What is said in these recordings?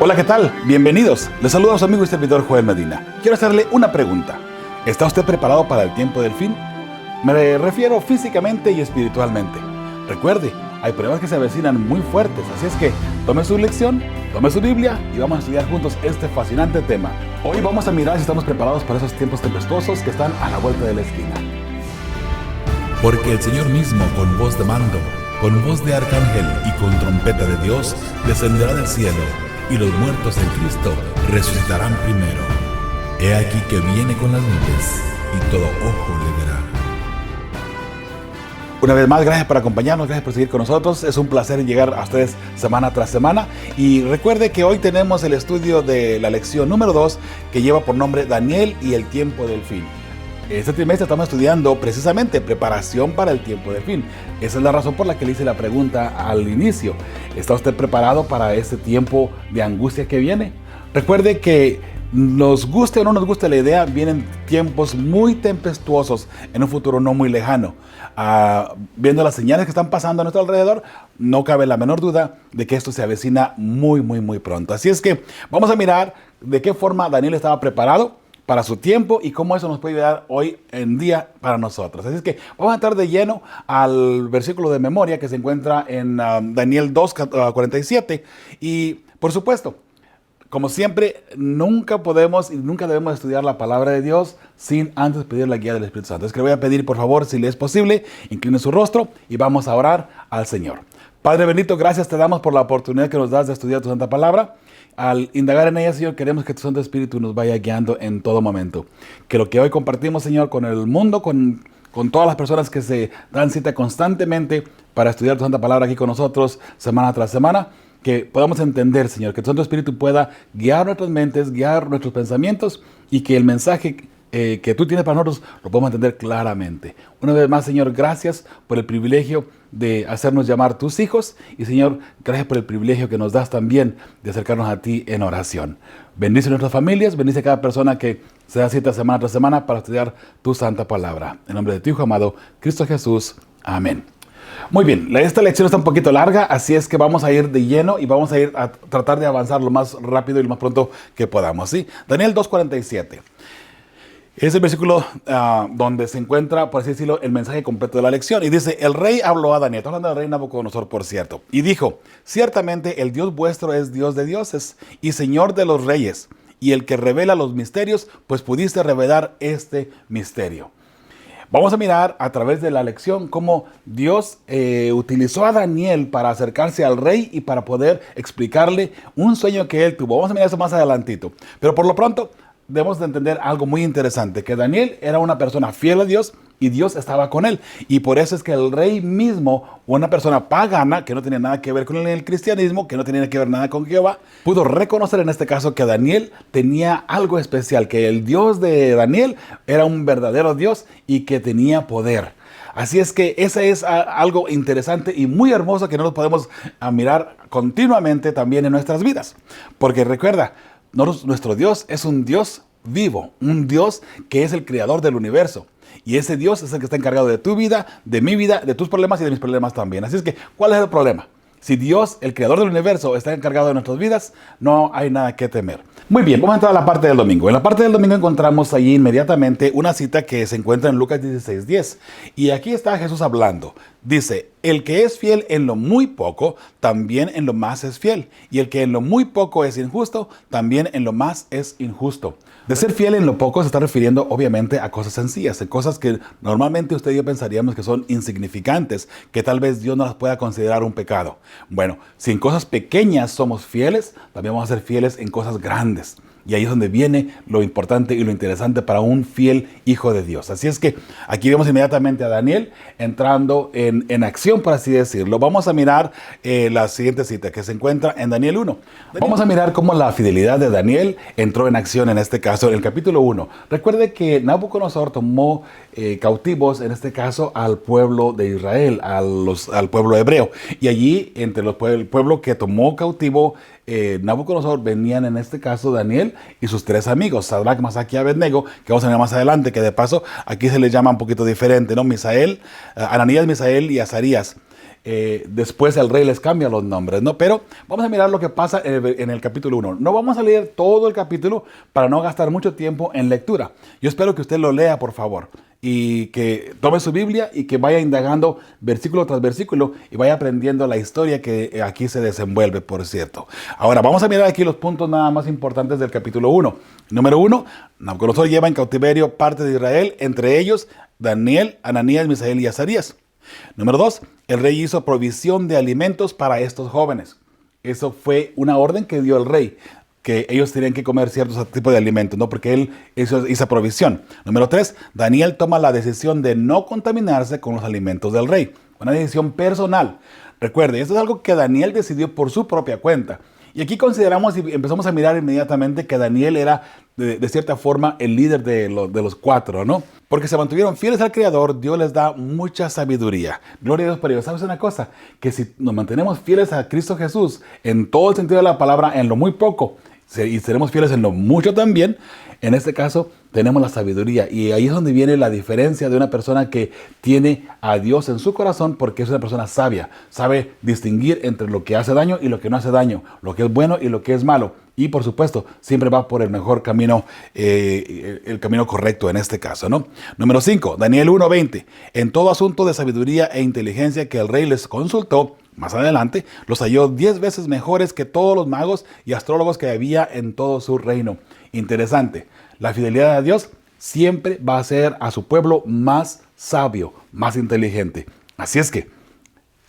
Hola, ¿qué tal? Bienvenidos. Les saluda a su amigo y servidor Joel Medina. Quiero hacerle una pregunta. ¿Está usted preparado para el tiempo del fin? Me refiero físicamente y espiritualmente. Recuerde, hay pruebas que se avecinan muy fuertes, así es que tome su lección, tome su Biblia y vamos a estudiar juntos este fascinante tema. Hoy vamos a mirar si estamos preparados para esos tiempos tempestuosos que están a la vuelta de la esquina. Porque el Señor mismo, con voz de mando, con voz de arcángel y con trompeta de Dios, descenderá del cielo, y los muertos en Cristo resucitarán primero. He aquí que viene con las nubes, y todo ojo le verá. Una vez más, gracias por acompañarnos, gracias por seguir con nosotros. Es un placer llegar a ustedes semana tras semana. Y recuerde que hoy tenemos el estudio de la lección número 2, que lleva por nombre Daniel y el tiempo del fin. Este trimestre estamos estudiando precisamente preparación para el tiempo del fin. Esa es la razón por la que le hice la pregunta al inicio. ¿Está usted preparado para este tiempo de angustia que viene? Recuerde que nos guste o no nos guste la idea, vienen tiempos muy tempestuosos en un futuro no muy lejano. Viendo las señales que están pasando a nuestro alrededor, no cabe la menor duda de que esto se avecina muy pronto. Así es que vamos a mirar de qué forma Daniel estaba preparado para su tiempo y cómo eso nos puede ayudar hoy en día para nosotros. Así es que vamos a entrar de lleno al versículo de memoria que se encuentra en Daniel 2:47. Y por supuesto, como siempre, nunca podemos y nunca debemos estudiar la palabra de Dios sin antes pedir la guía del Espíritu Santo. Es que le voy a pedir, por favor, si le es posible, incline su rostro y vamos a orar al Señor. Padre bendito, gracias te damos por la oportunidad que nos das de estudiar tu santa palabra. Al indagar en ella, Señor, queremos que tu Santo Espíritu nos vaya guiando en todo momento. Que lo que hoy compartimos, Señor, con el mundo, con todas las personas que se dan cita constantemente para estudiar tu santa palabra aquí con nosotros, semana tras semana, que podamos entender, Señor, que tu Santo Espíritu pueda guiar nuestras mentes, guiar nuestros pensamientos y que el mensaje que tú tienes para nosotros lo podamos entender claramente. Una vez más, Señor, gracias por el privilegio de hacernos llamar tus hijos y, Señor, gracias por el privilegio que nos das también de acercarnos a ti en oración. Bendice nuestras familias, bendice a cada persona que se da cita semana tras semana para estudiar tu santa palabra. En nombre de tu Hijo amado, Cristo Jesús. Amén. Muy bien, esta lección está un poquito larga, así es que vamos a ir de lleno y vamos a ir a tratar de avanzar lo más rápido y lo más pronto que podamos, ¿sí? Daniel 2:47. Es el versículo donde se encuentra, por así decirlo, el mensaje completo de la lección. Y dice, el rey habló a Daniel, está hablando del rey Nabucodonosor, por cierto, y dijo, ciertamente el Dios vuestro es Dios de dioses y Señor de los reyes, y el que revela los misterios, pues pudiste revelar este misterio. Vamos a mirar a través de la lección cómo Dios utilizó a Daniel para acercarse al rey y para poder explicarle un sueño que él tuvo. Vamos a mirar eso más adelantito. Pero por lo pronto debemos de entender algo muy interesante, que Daniel era una persona fiel a Dios y Dios estaba con él. Y por eso es que el rey mismo, una persona pagana, que no tenía nada que ver con el cristianismo, que no tenía que ver nada con Jehová, pudo reconocer en este caso que Daniel tenía algo especial, que el Dios de Daniel era un verdadero Dios y que tenía poder. Así es que ese es algo interesante y muy hermoso que no nos podemos mirar continuamente también en nuestras vidas. Porque recuerda, nuestro Dios es un Dios vivo, un Dios que es el creador del universo. Y ese Dios es el que está encargado de tu vida, de mi vida, de tus problemas y de mis problemas también. Así es que, ¿cuál es el problema? Si Dios, el creador del universo, está encargado de nuestras vidas, no hay nada que temer. Muy bien, vamos a entrar a la parte del domingo. En la parte del domingo encontramos allí inmediatamente una cita que se encuentra en Lucas 16:10. Y aquí está Jesús hablando. Dice, el que es fiel en lo muy poco, también en lo más es fiel. Y el que en lo muy poco es injusto, también en lo más es injusto. De ser fiel en lo poco se está refiriendo obviamente a cosas sencillas, a cosas que normalmente usted y yo pensaríamos que son insignificantes, que tal vez Dios no las pueda considerar un pecado. Bueno, si en cosas pequeñas somos fieles, también vamos a ser fieles en cosas grandes. Y ahí es donde viene lo importante y lo interesante para un fiel hijo de Dios. Así es que aquí vemos inmediatamente a Daniel entrando en acción, por así decirlo. Vamos a mirar la siguiente cita que se encuentra en Daniel 1. Vamos a mirar cómo la fidelidad de Daniel entró en acción en este caso, en el capítulo 1. Recuerde que Nabucodonosor tomó cautivos, en este caso, al pueblo de Israel, al pueblo hebreo. Y allí, entre el pueblo que tomó cautivo Nabucodonosor, venían en este caso Daniel y sus tres amigos, Sadrach, Mesach y Abednego, que vamos a ver más adelante, que de paso aquí se les llama un poquito diferente, ¿no? Ananías, Misael y Azarías. después el rey les cambia los nombres, ¿no? Pero vamos a mirar lo que pasa en el capítulo 1. No vamos a leer todo el capítulo para no gastar mucho tiempo en lectura. Yo espero que usted lo lea, por favor, y que tome su Biblia y que vaya indagando versículo tras versículo y vaya aprendiendo la historia que aquí se desenvuelve, por cierto. Ahora, vamos a mirar aquí los puntos nada más importantes del capítulo 1. Número 1, Nabucodonosor lleva en cautiverio parte de Israel, entre ellos Daniel, Ananías, Misael y Azarías. Número 2, el rey hizo provisión de alimentos para estos jóvenes. Eso fue una orden que dio el rey, que ellos tenían que comer ciertos tipos de alimentos, ¿no? Porque él hizo provisión. Número 3, Daniel toma la decisión de no contaminarse con los alimentos del rey. Una decisión personal. Recuerde, esto es algo que Daniel decidió por su propia cuenta. Y aquí consideramos y empezamos a mirar inmediatamente que Daniel era, de cierta forma, el líder de los cuatro, ¿no? Porque se mantuvieron fieles al Creador, Dios les da mucha sabiduría. Gloria a Dios por ello. ¿Sabes una cosa? Que si nos mantenemos fieles a Cristo Jesús, en todo el sentido de la palabra, en lo muy poco, y seremos fieles en lo mucho también, en este caso tenemos la sabiduría. Y ahí es donde viene la diferencia de una persona que tiene a Dios en su corazón, porque es una persona sabia. Sabe distinguir entre lo que hace daño y lo que no hace daño, lo que es bueno y lo que es malo. Y por supuesto, siempre va por el mejor camino, el camino correcto en este caso, ¿no? Número 5, Daniel 1:20. En todo asunto de sabiduría e inteligencia que el rey les consultó, más adelante, los halló 10 veces mejores que todos los magos y astrólogos que había en todo su reino. Interesante. La fidelidad a Dios siempre va a hacer a su pueblo más sabio, más inteligente. Así es que,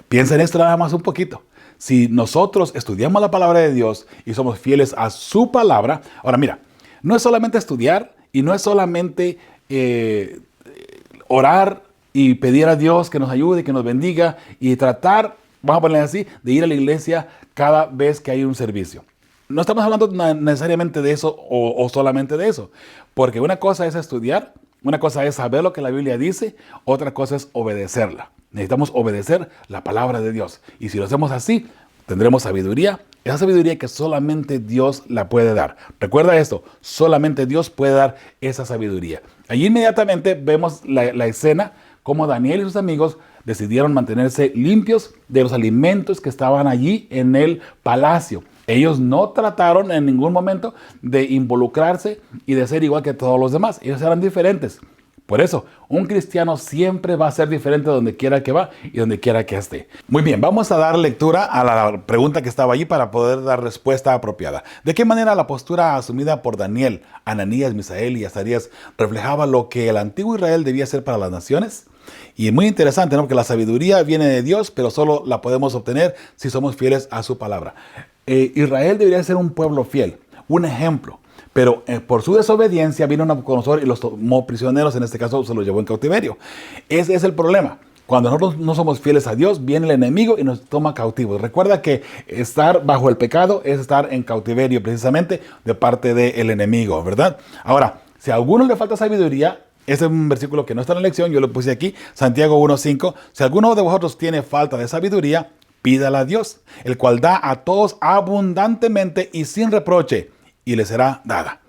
piensa en esto nada más un poquito. Si nosotros estudiamos la palabra de Dios y somos fieles a su palabra, ahora mira, no es solamente estudiar y no es solamente orar y pedir a Dios que nos ayude, que nos bendiga y tratar, vamos a ponerle así, de ir a la iglesia cada vez que hay un servicio. No estamos hablando necesariamente de eso o solamente de eso, porque una cosa es estudiar, una cosa es saber lo que la Biblia dice, otra cosa es obedecerla. Necesitamos obedecer la palabra de Dios. Y si lo hacemos así, tendremos sabiduría, esa sabiduría que solamente Dios la puede dar. Recuerda esto, solamente Dios puede dar esa sabiduría. Allí inmediatamente vemos la escena, como Daniel y sus amigos decidieron mantenerse limpios de los alimentos que estaban allí en el palacio. Ellos no trataron en ningún momento de involucrarse y de ser igual que todos los demás. Ellos eran diferentes. Por eso, un cristiano siempre va a ser diferente donde quiera que va y donde quiera que esté. Muy bien, vamos a dar lectura a la pregunta que estaba allí para poder dar respuesta apropiada. ¿De qué manera la postura asumida por Daniel, Ananías, Misael y Azarías reflejaba lo que el antiguo Israel debía ser para las naciones? Y es muy interesante, ¿no? Porque la sabiduría viene de Dios, pero solo la podemos obtener si somos fieles a su palabra. Israel debería ser un pueblo fiel, un ejemplo. Pero por su desobediencia vino Nabucodonosor y los tomó prisioneros, en este caso se los llevó en cautiverio. Ese es el problema. Cuando nosotros no somos fieles a Dios, viene el enemigo y nos toma cautivos. Recuerda que estar bajo el pecado es estar en cautiverio precisamente de parte del enemigo, ¿verdad? Ahora, si a alguno le falta sabiduría, este es un versículo que no está en la lección, yo lo puse aquí, Santiago 1:5. Si alguno de vosotros tiene falta de sabiduría, pídala a Dios, el cual da a todos abundantemente y sin reproche, y le será dada.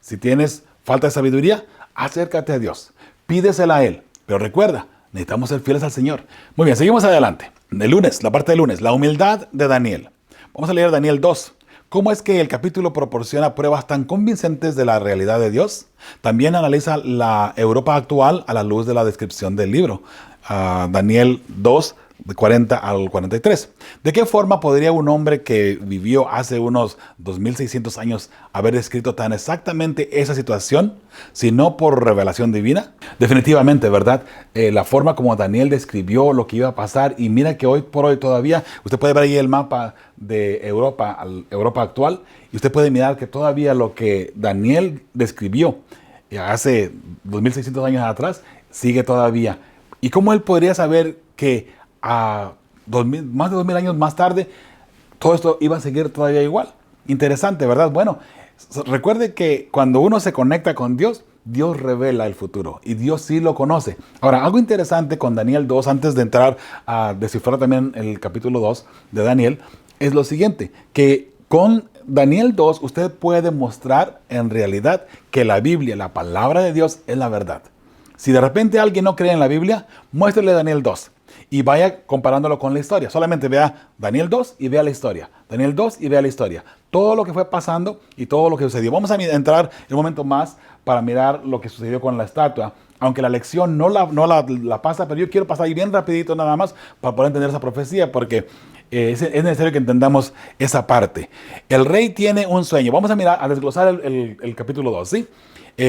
Si tienes falta de sabiduría, acércate a Dios, pídesela a Él. Pero recuerda, necesitamos ser fieles al Señor. Muy bien, seguimos adelante. El lunes, la parte del lunes, la humildad de Daniel. Vamos a leer Daniel 2. ¿Cómo es que el capítulo proporciona pruebas tan convincentes de la realidad de Dios? También analiza la Europa actual a la luz de la descripción del libro. Daniel 2, de 40 al 43. ¿De qué forma podría un hombre que vivió hace unos 2600 años haber descrito tan exactamente esa situación, si no por revelación divina? Definitivamente, ¿verdad? La forma como Daniel describió lo que iba a pasar, y mira que hoy por hoy todavía, usted puede ver ahí el mapa de Europa, Europa actual, y usted puede mirar que todavía lo que Daniel describió hace 2600 años atrás, sigue todavía. ¿Y cómo él podría saber que más de 2000 años más tarde todo esto iba a seguir todavía igual? Interesante, ¿verdad? Bueno, recuerde que cuando uno se conecta con Dios, Dios revela el futuro y Dios sí lo conoce. Ahora, algo interesante con Daniel 2, antes de entrar a descifrar también el capítulo 2 de Daniel, es lo siguiente, que con Daniel 2 usted puede mostrar en realidad que la Biblia, la palabra de Dios, es la verdad. Si de repente alguien no cree en la Biblia, muéstrele Daniel 2. y vaya comparándolo con la historia. Solamente vea Daniel 2 y vea la historia. Daniel 2 y vea la historia. Todo lo que fue pasando y todo lo que sucedió. Vamos a entrar en un momento más para mirar lo que sucedió con la estatua. Aunque la lección no la pasa, pero yo quiero pasar ahí bien rapidito nada más para poder entender esa profecía, porque es necesario que entendamos esa parte. El rey tiene un sueño. Vamos a mirar, a desglosar el capítulo 2, ¿sí?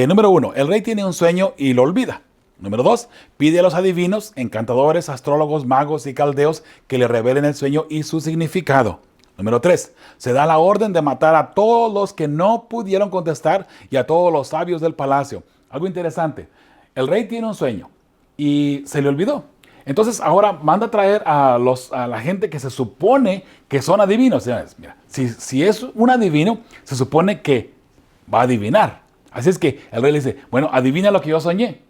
Número 1, el rey tiene un sueño y lo olvida. Número 2, pide a los adivinos, encantadores, astrólogos, magos y caldeos que le revelen el sueño y su significado. Número 3, se da la orden de matar a todos los que no pudieron contestar y a todos los sabios del palacio. Algo interesante, el rey tiene un sueño y se le olvidó. Entonces ahora manda a traer a la gente que se supone que son adivinos. Mira, si es un adivino, se supone que va a adivinar. Así es que el rey le dice, bueno, adivina lo que yo soñé.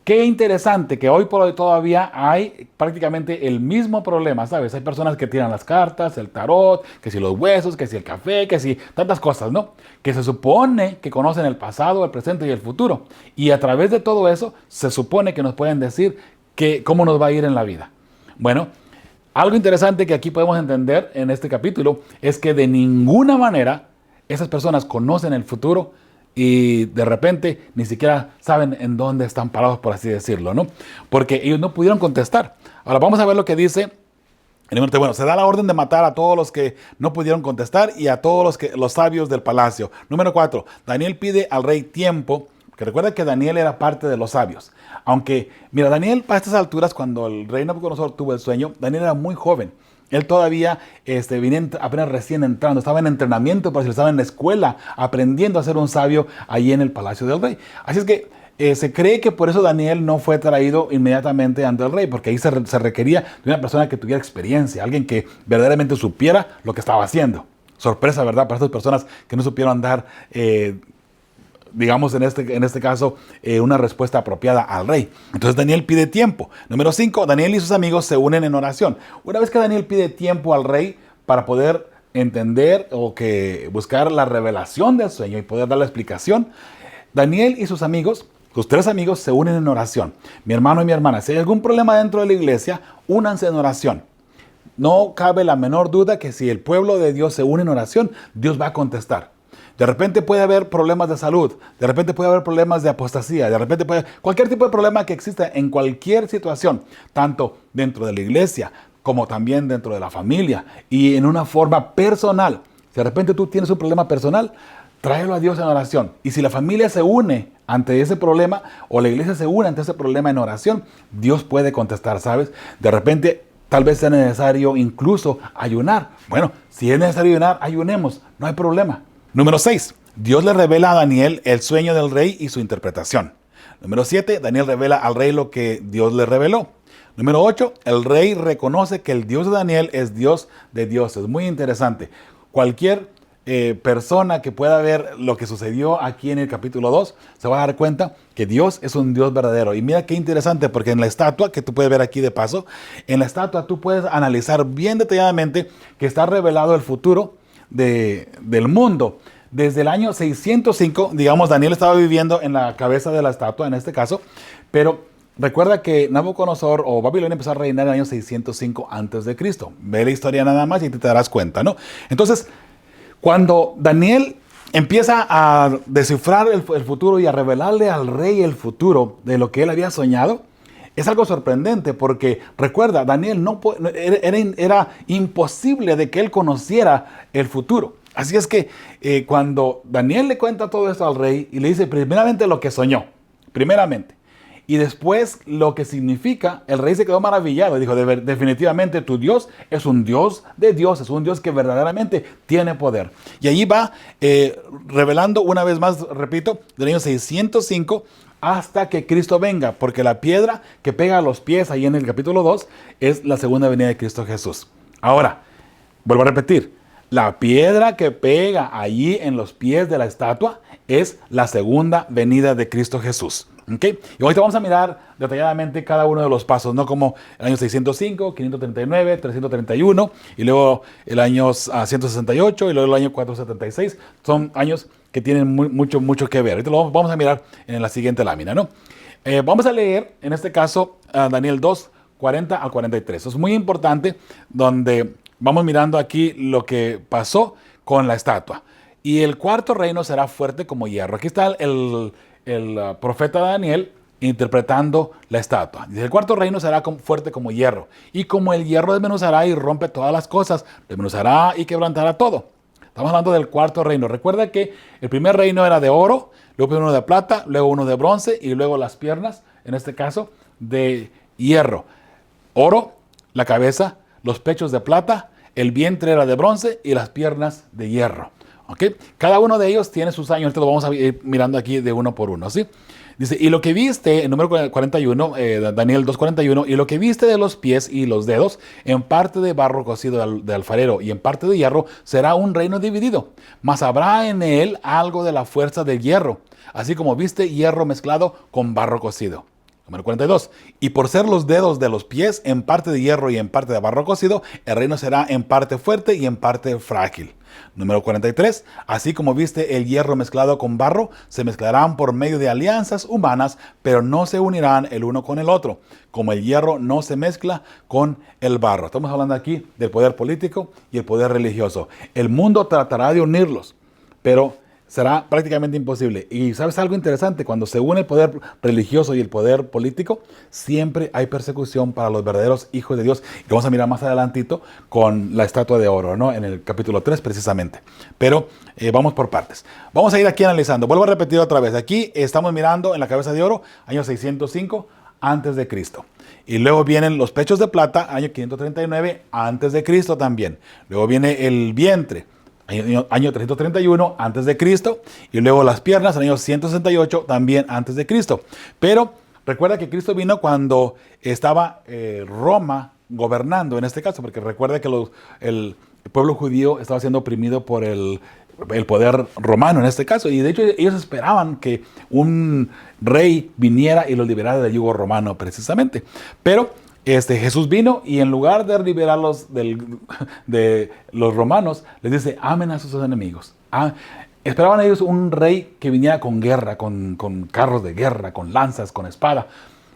Qué interesante que hoy por hoy todavía hay prácticamente el mismo problema, ¿sabes? Hay personas que tiran las cartas, el tarot, que si los huesos, que si el café, que si tantas cosas, ¿no? Que se supone que conocen el pasado, el presente y el futuro. Y a través de todo eso, se supone que nos pueden decir cómo nos va a ir en la vida. Bueno, algo interesante que aquí podemos entender en este capítulo es que de ninguna manera esas personas conocen el futuro y de repente ni siquiera saben en dónde están parados, por así decirlo, ¿no? Porque ellos no pudieron contestar. Ahora vamos a ver lo que dice. Bueno, se da la orden de matar a todos los que no pudieron contestar y a todos los sabios del palacio. Número 4, Daniel pide al rey tiempo, que recuerda que Daniel era parte de los sabios. Aunque, mira, Daniel para estas alturas, cuando el rey Nabucodonosor tuvo el sueño, Daniel era muy joven. Él todavía venía apenas recién entrando, estaba en entrenamiento, por si estaba en la escuela, aprendiendo a ser un sabio allí en el palacio del rey. Así es que se cree que por eso Daniel no fue traído inmediatamente ante el rey, porque ahí se requería de una persona que tuviera experiencia, alguien que verdaderamente supiera lo que estaba haciendo. Sorpresa, ¿verdad? Para estas personas que no supieron dar, digamos en este caso, una respuesta apropiada al rey. Entonces Daniel pide tiempo. Número 5, Daniel y sus amigos se unen en oración. Una vez que Daniel pide tiempo al rey para poder entender o que buscar la revelación del sueño y poder dar la explicación, Daniel y sus amigos, sus 3 amigos, se unen en oración. Mi hermano y mi hermana, si hay algún problema dentro de la iglesia, únanse en oración. No cabe la menor duda que si el pueblo de Dios se une en oración, Dios va a contestar. De repente puede haber problemas de salud, de repente puede haber problemas de apostasía, de repente puede cualquier tipo de problema que exista en cualquier situación, tanto dentro de la iglesia como también dentro de la familia y en una forma personal. Si de repente tú tienes un problema personal, tráelo a Dios en oración. Y si la familia se une ante ese problema o la iglesia se une ante ese problema en oración, Dios puede contestar, ¿sabes? De repente tal vez sea necesario incluso ayunar. Bueno, si es necesario ayunar, ayunemos, no hay problema. Número 6, Dios le revela a Daniel el sueño del rey y su interpretación. Número 7, Daniel revela al rey lo que Dios le reveló. Número 8, el rey reconoce que el Dios de Daniel es Dios de dioses. Muy interesante. Cualquier persona que pueda ver lo que sucedió aquí en el capítulo 2 se va a dar cuenta que Dios es un Dios verdadero. Y mira qué interesante, porque en la estatua, que tú puedes ver aquí de paso, en la estatua tú puedes analizar bien detalladamente que está revelado el futuro del mundo. Desde el año 605, digamos, Daniel estaba viviendo en la cabeza de la estatua en este caso, pero recuerda que Nabucodonosor o Babilonia empezó a reinar en el año 605 antes de Cristo. Ve la historia nada más y te darás cuenta, ¿no? Entonces, cuando Daniel empieza a descifrar el futuro y a revelarle al rey el futuro de lo que él había soñado, es algo sorprendente porque, recuerda, Daniel era imposible de que él conociera el futuro. Así es que cuando Daniel le cuenta todo esto al rey y le dice primeramente lo que soñó, primeramente, y después lo que significa, el rey se quedó maravillado y dijo, definitivamente tu Dios es un Dios de dioses, un Dios que verdaderamente tiene poder. Y allí va revelando una vez más, repito, del año 605 hasta que Cristo venga, porque la piedra que pega a los pies ahí en el capítulo 2 es la segunda venida de Cristo Jesús. Ahora, vuelvo a repetir, la piedra que pega allí en los pies de la estatua es la segunda venida de Cristo Jesús. ¿Okay? Y ahorita vamos a mirar detalladamente cada uno de los pasos, ¿no? Como el año 605, 539, 331 y luego el año 168 y luego el año 476. Son años que tienen mucho que ver. Ahorita lo vamos a mirar en la siguiente lámina, ¿no? Vamos a leer, en este caso, a Daniel 2, 40 al 43. Eso es muy importante, donde vamos mirando aquí lo que pasó con la estatua. Y el cuarto reino será fuerte como hierro. Aquí está el profeta Daniel interpretando la estatua. Dice, el cuarto reino será fuerte como hierro. Y como el hierro desmenuzará y rompe todas las cosas, desmenuzará y quebrantará todo. Estamos hablando del cuarto reino. Recuerda que el primer reino era de oro, luego uno de plata, luego uno de bronce y luego las piernas, en este caso, de hierro. Oro, la cabeza, los pechos de plata, el vientre era de bronce y las piernas de hierro. ¿Okay? Cada uno de ellos tiene sus años. Esto lo vamos a ir mirando aquí de uno por uno, ¿sí? Dice, y lo que viste, en número 41, Daniel 2:41, y lo que viste de los pies y los dedos, en parte de barro cocido de alfarero y en parte de hierro, será un reino dividido. Mas habrá en él algo de la fuerza del hierro, así como viste hierro mezclado con barro cocido. Número 42. Y por ser los dedos de los pies en parte de hierro y en parte de barro cocido, el reino será en parte fuerte y en parte frágil. Número 43. Así como viste el hierro mezclado con barro, se mezclarán por medio de alianzas humanas, pero no se unirán el uno con el otro, como el hierro no se mezcla con el barro. Estamos hablando aquí del poder político y el poder religioso. El mundo tratará de unirlos, pero será prácticamente imposible. Y ¿sabes algo interesante? Cuando se une el poder religioso y el poder político, siempre hay persecución para los verdaderos hijos de Dios. Y vamos a mirar más adelantito con la estatua de oro, ¿no? En el capítulo 3 precisamente. Pero vamos por partes. Vamos a ir aquí analizando. Vuelvo a repetir otra vez. Aquí estamos mirando en la cabeza de oro, año 605 antes de Cristo. Y luego vienen los pechos de plata, año 539 antes de Cristo también. Luego viene el vientre, año 331 antes de Cristo, y luego las piernas, año 168 también antes de Cristo. Pero recuerda que Cristo vino cuando estaba Roma gobernando, en este caso, porque recuerda que el pueblo judío estaba siendo oprimido por el poder romano en este caso, y de hecho ellos esperaban que un rey viniera y los liberara del yugo romano precisamente. Pero Jesús vino y en lugar de liberarlos de los romanos, les dice, amen a sus enemigos. Esperaban ellos un rey que viniera con guerra, con carros de guerra, con lanzas, con espada.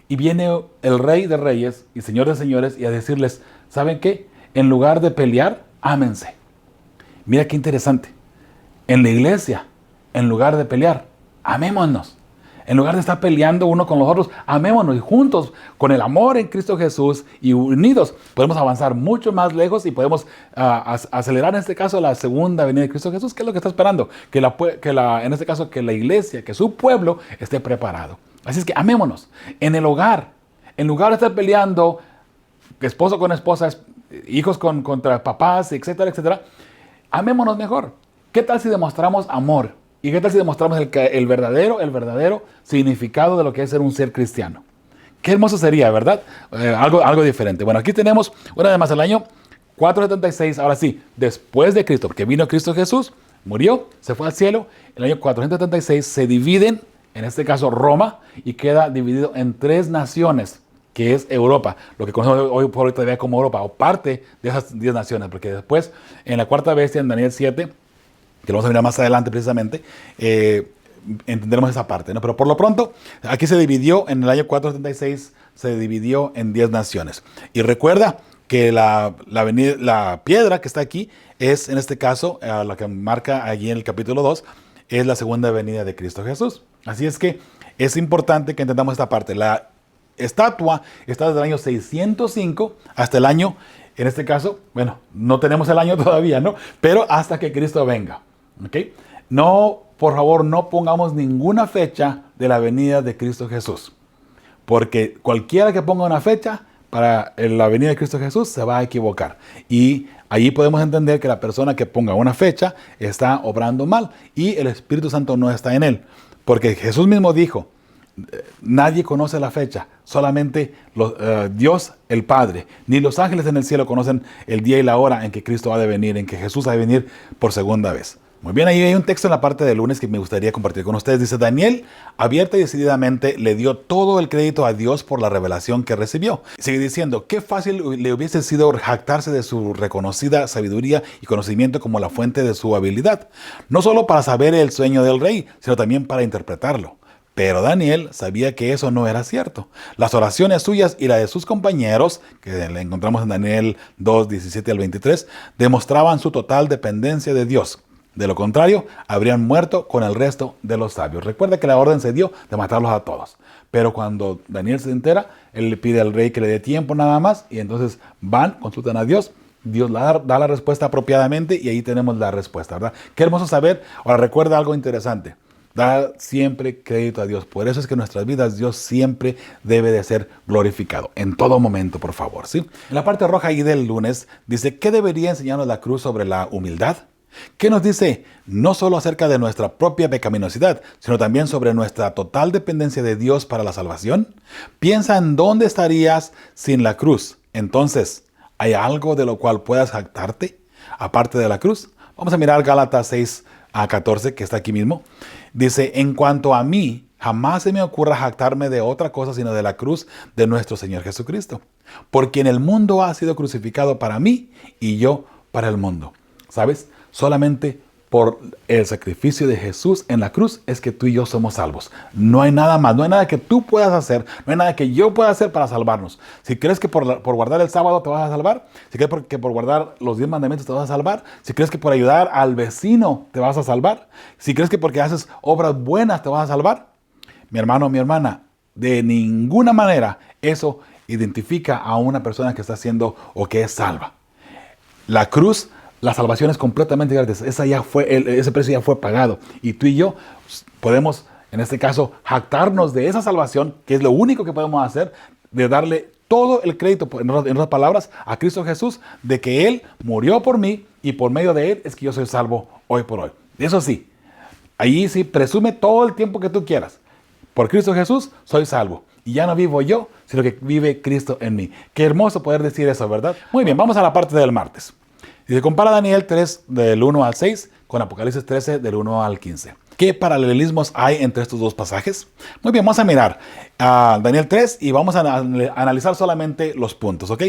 Y viene el rey de reyes y señor de señores y a decirles, ¿saben qué? En lugar de pelear, ámense. Mira qué interesante. En la iglesia, en lugar de pelear, amémonos. En lugar de estar peleando uno con los otros, amémonos y juntos, con el amor en Cristo Jesús y unidos, podemos avanzar mucho más lejos y podemos acelerar en este caso la segunda venida de Cristo Jesús. ¿Qué es lo que está esperando? En este caso, que la iglesia, que su pueblo esté preparado. Así es que amémonos en el hogar. En lugar de estar peleando esposo con esposa, hijos contra papás, etcétera, etcétera, amémonos mejor. ¿Qué tal si demostramos amor? ¿Y qué tal si demostramos el verdadero significado de lo que es ser un ser cristiano? Qué hermoso sería, ¿verdad? Algo diferente. Bueno, aquí tenemos una vez más el año 476, ahora sí, después de Cristo, porque vino Cristo Jesús, murió, se fue al cielo. El año 476 se dividen, en este caso Roma, y queda dividido en 3 naciones, que es Europa, lo que conocemos hoy por hoy todavía como Europa, o parte de esas 10 naciones, porque después, en la cuarta bestia, en Daniel 7, que lo vamos a mirar más adelante precisamente, entenderemos esa parte, ¿no? Pero por lo pronto, aquí se dividió, en el año 476, se dividió en 10 naciones. Y recuerda que la piedra que está aquí es, en este caso, la que marca allí en el capítulo 2, es la segunda venida de Cristo Jesús. Así es que es importante que entendamos esta parte. La estatua está desde el año 605 hasta el año, en este caso, bueno, no tenemos el año todavía, ¿no? Pero hasta que Cristo venga. ¿Okay? No, por favor, no pongamos ninguna fecha de la venida de Cristo Jesús, porque cualquiera que ponga una fecha para la venida de Cristo Jesús se va a equivocar. Y allí podemos entender que la persona que ponga una fecha está obrando mal y el Espíritu Santo no está en él, porque Jesús mismo dijo, nadie conoce la fecha, solamente Dios el Padre, ni los ángeles en el cielo conocen el día y la hora en que Cristo ha de venir, en que Jesús ha de venir por segunda vez. Muy bien, ahí hay un texto en la parte del lunes que me gustaría compartir con ustedes. Dice, Daniel, abierta y decididamente, le dio todo el crédito a Dios por la revelación que recibió. Sigue diciendo, qué fácil le hubiese sido jactarse de su reconocida sabiduría y conocimiento como la fuente de su habilidad, no solo para saber el sueño del rey, sino también para interpretarlo. Pero Daniel sabía que eso no era cierto. Las oraciones suyas y las de sus compañeros, que le encontramos en Daniel 2, 17 al 23, demostraban su total dependencia de Dios. De lo contrario, habrían muerto con el resto de los sabios. Recuerda que la orden se dio de matarlos a todos. Pero cuando Daniel se entera, él le pide al rey que le dé tiempo nada más, y entonces van, consultan a Dios. Dios da la respuesta apropiadamente, y ahí tenemos la respuesta, ¿verdad? Qué hermoso saber. Ahora recuerda algo interesante. Da siempre crédito a Dios. Por eso es que en nuestras vidas Dios siempre debe de ser glorificado. En todo momento, por favor, ¿sí? En la parte roja ahí del lunes dice, ¿qué debería enseñarnos la cruz sobre la humildad? ¿Qué nos dice? No solo acerca de nuestra propia pecaminosidad, sino también sobre nuestra total dependencia de Dios para la salvación. Piensa en dónde estarías sin la cruz. Entonces, ¿hay algo de lo cual puedas jactarte aparte de la cruz? Vamos a mirar Gálatas 6 a 14, que está aquí mismo. Dice, en cuanto a mí, jamás se me ocurra jactarme de otra cosa sino de la cruz de nuestro Señor Jesucristo, por quien el mundo ha sido crucificado para mí y yo para el mundo. ¿Sabes? Solamente por el sacrificio de Jesús en la cruz es que tú y yo somos salvos. No hay nada más, no hay nada que tú puedas hacer, no hay nada que yo pueda hacer para salvarnos. Si crees que por guardar el sábado te vas a salvar, si crees que por guardar los 10 mandamientos te vas a salvar, si crees que por ayudar al vecino te vas a salvar, si crees que porque haces obras buenas te vas a salvar, mi hermano, mi hermana, de ninguna manera eso identifica a una persona que está haciendo o que es salva. La cruz, la salvación es completamente gratis. Ese precio ya fue pagado. Y tú y yo podemos, en este caso, jactarnos de esa salvación, que es lo único que podemos hacer, de darle todo el crédito, en otras palabras, a Cristo Jesús, de que Él murió por mí y por medio de Él es que yo soy salvo hoy por hoy. Eso sí, ahí sí, presume todo el tiempo que tú quieras. Por Cristo Jesús soy salvo. Y ya no vivo yo, sino que vive Cristo en mí. Qué hermoso poder decir eso, ¿verdad? Muy bien, vamos a la parte del martes. Y se compara Daniel 3 del 1 al 6 con Apocalipsis 13 del 1 al 15. ¿Qué paralelismos hay entre estos dos pasajes? Muy bien, vamos a mirar a Daniel 3 y vamos a analizar solamente los puntos, ¿ok?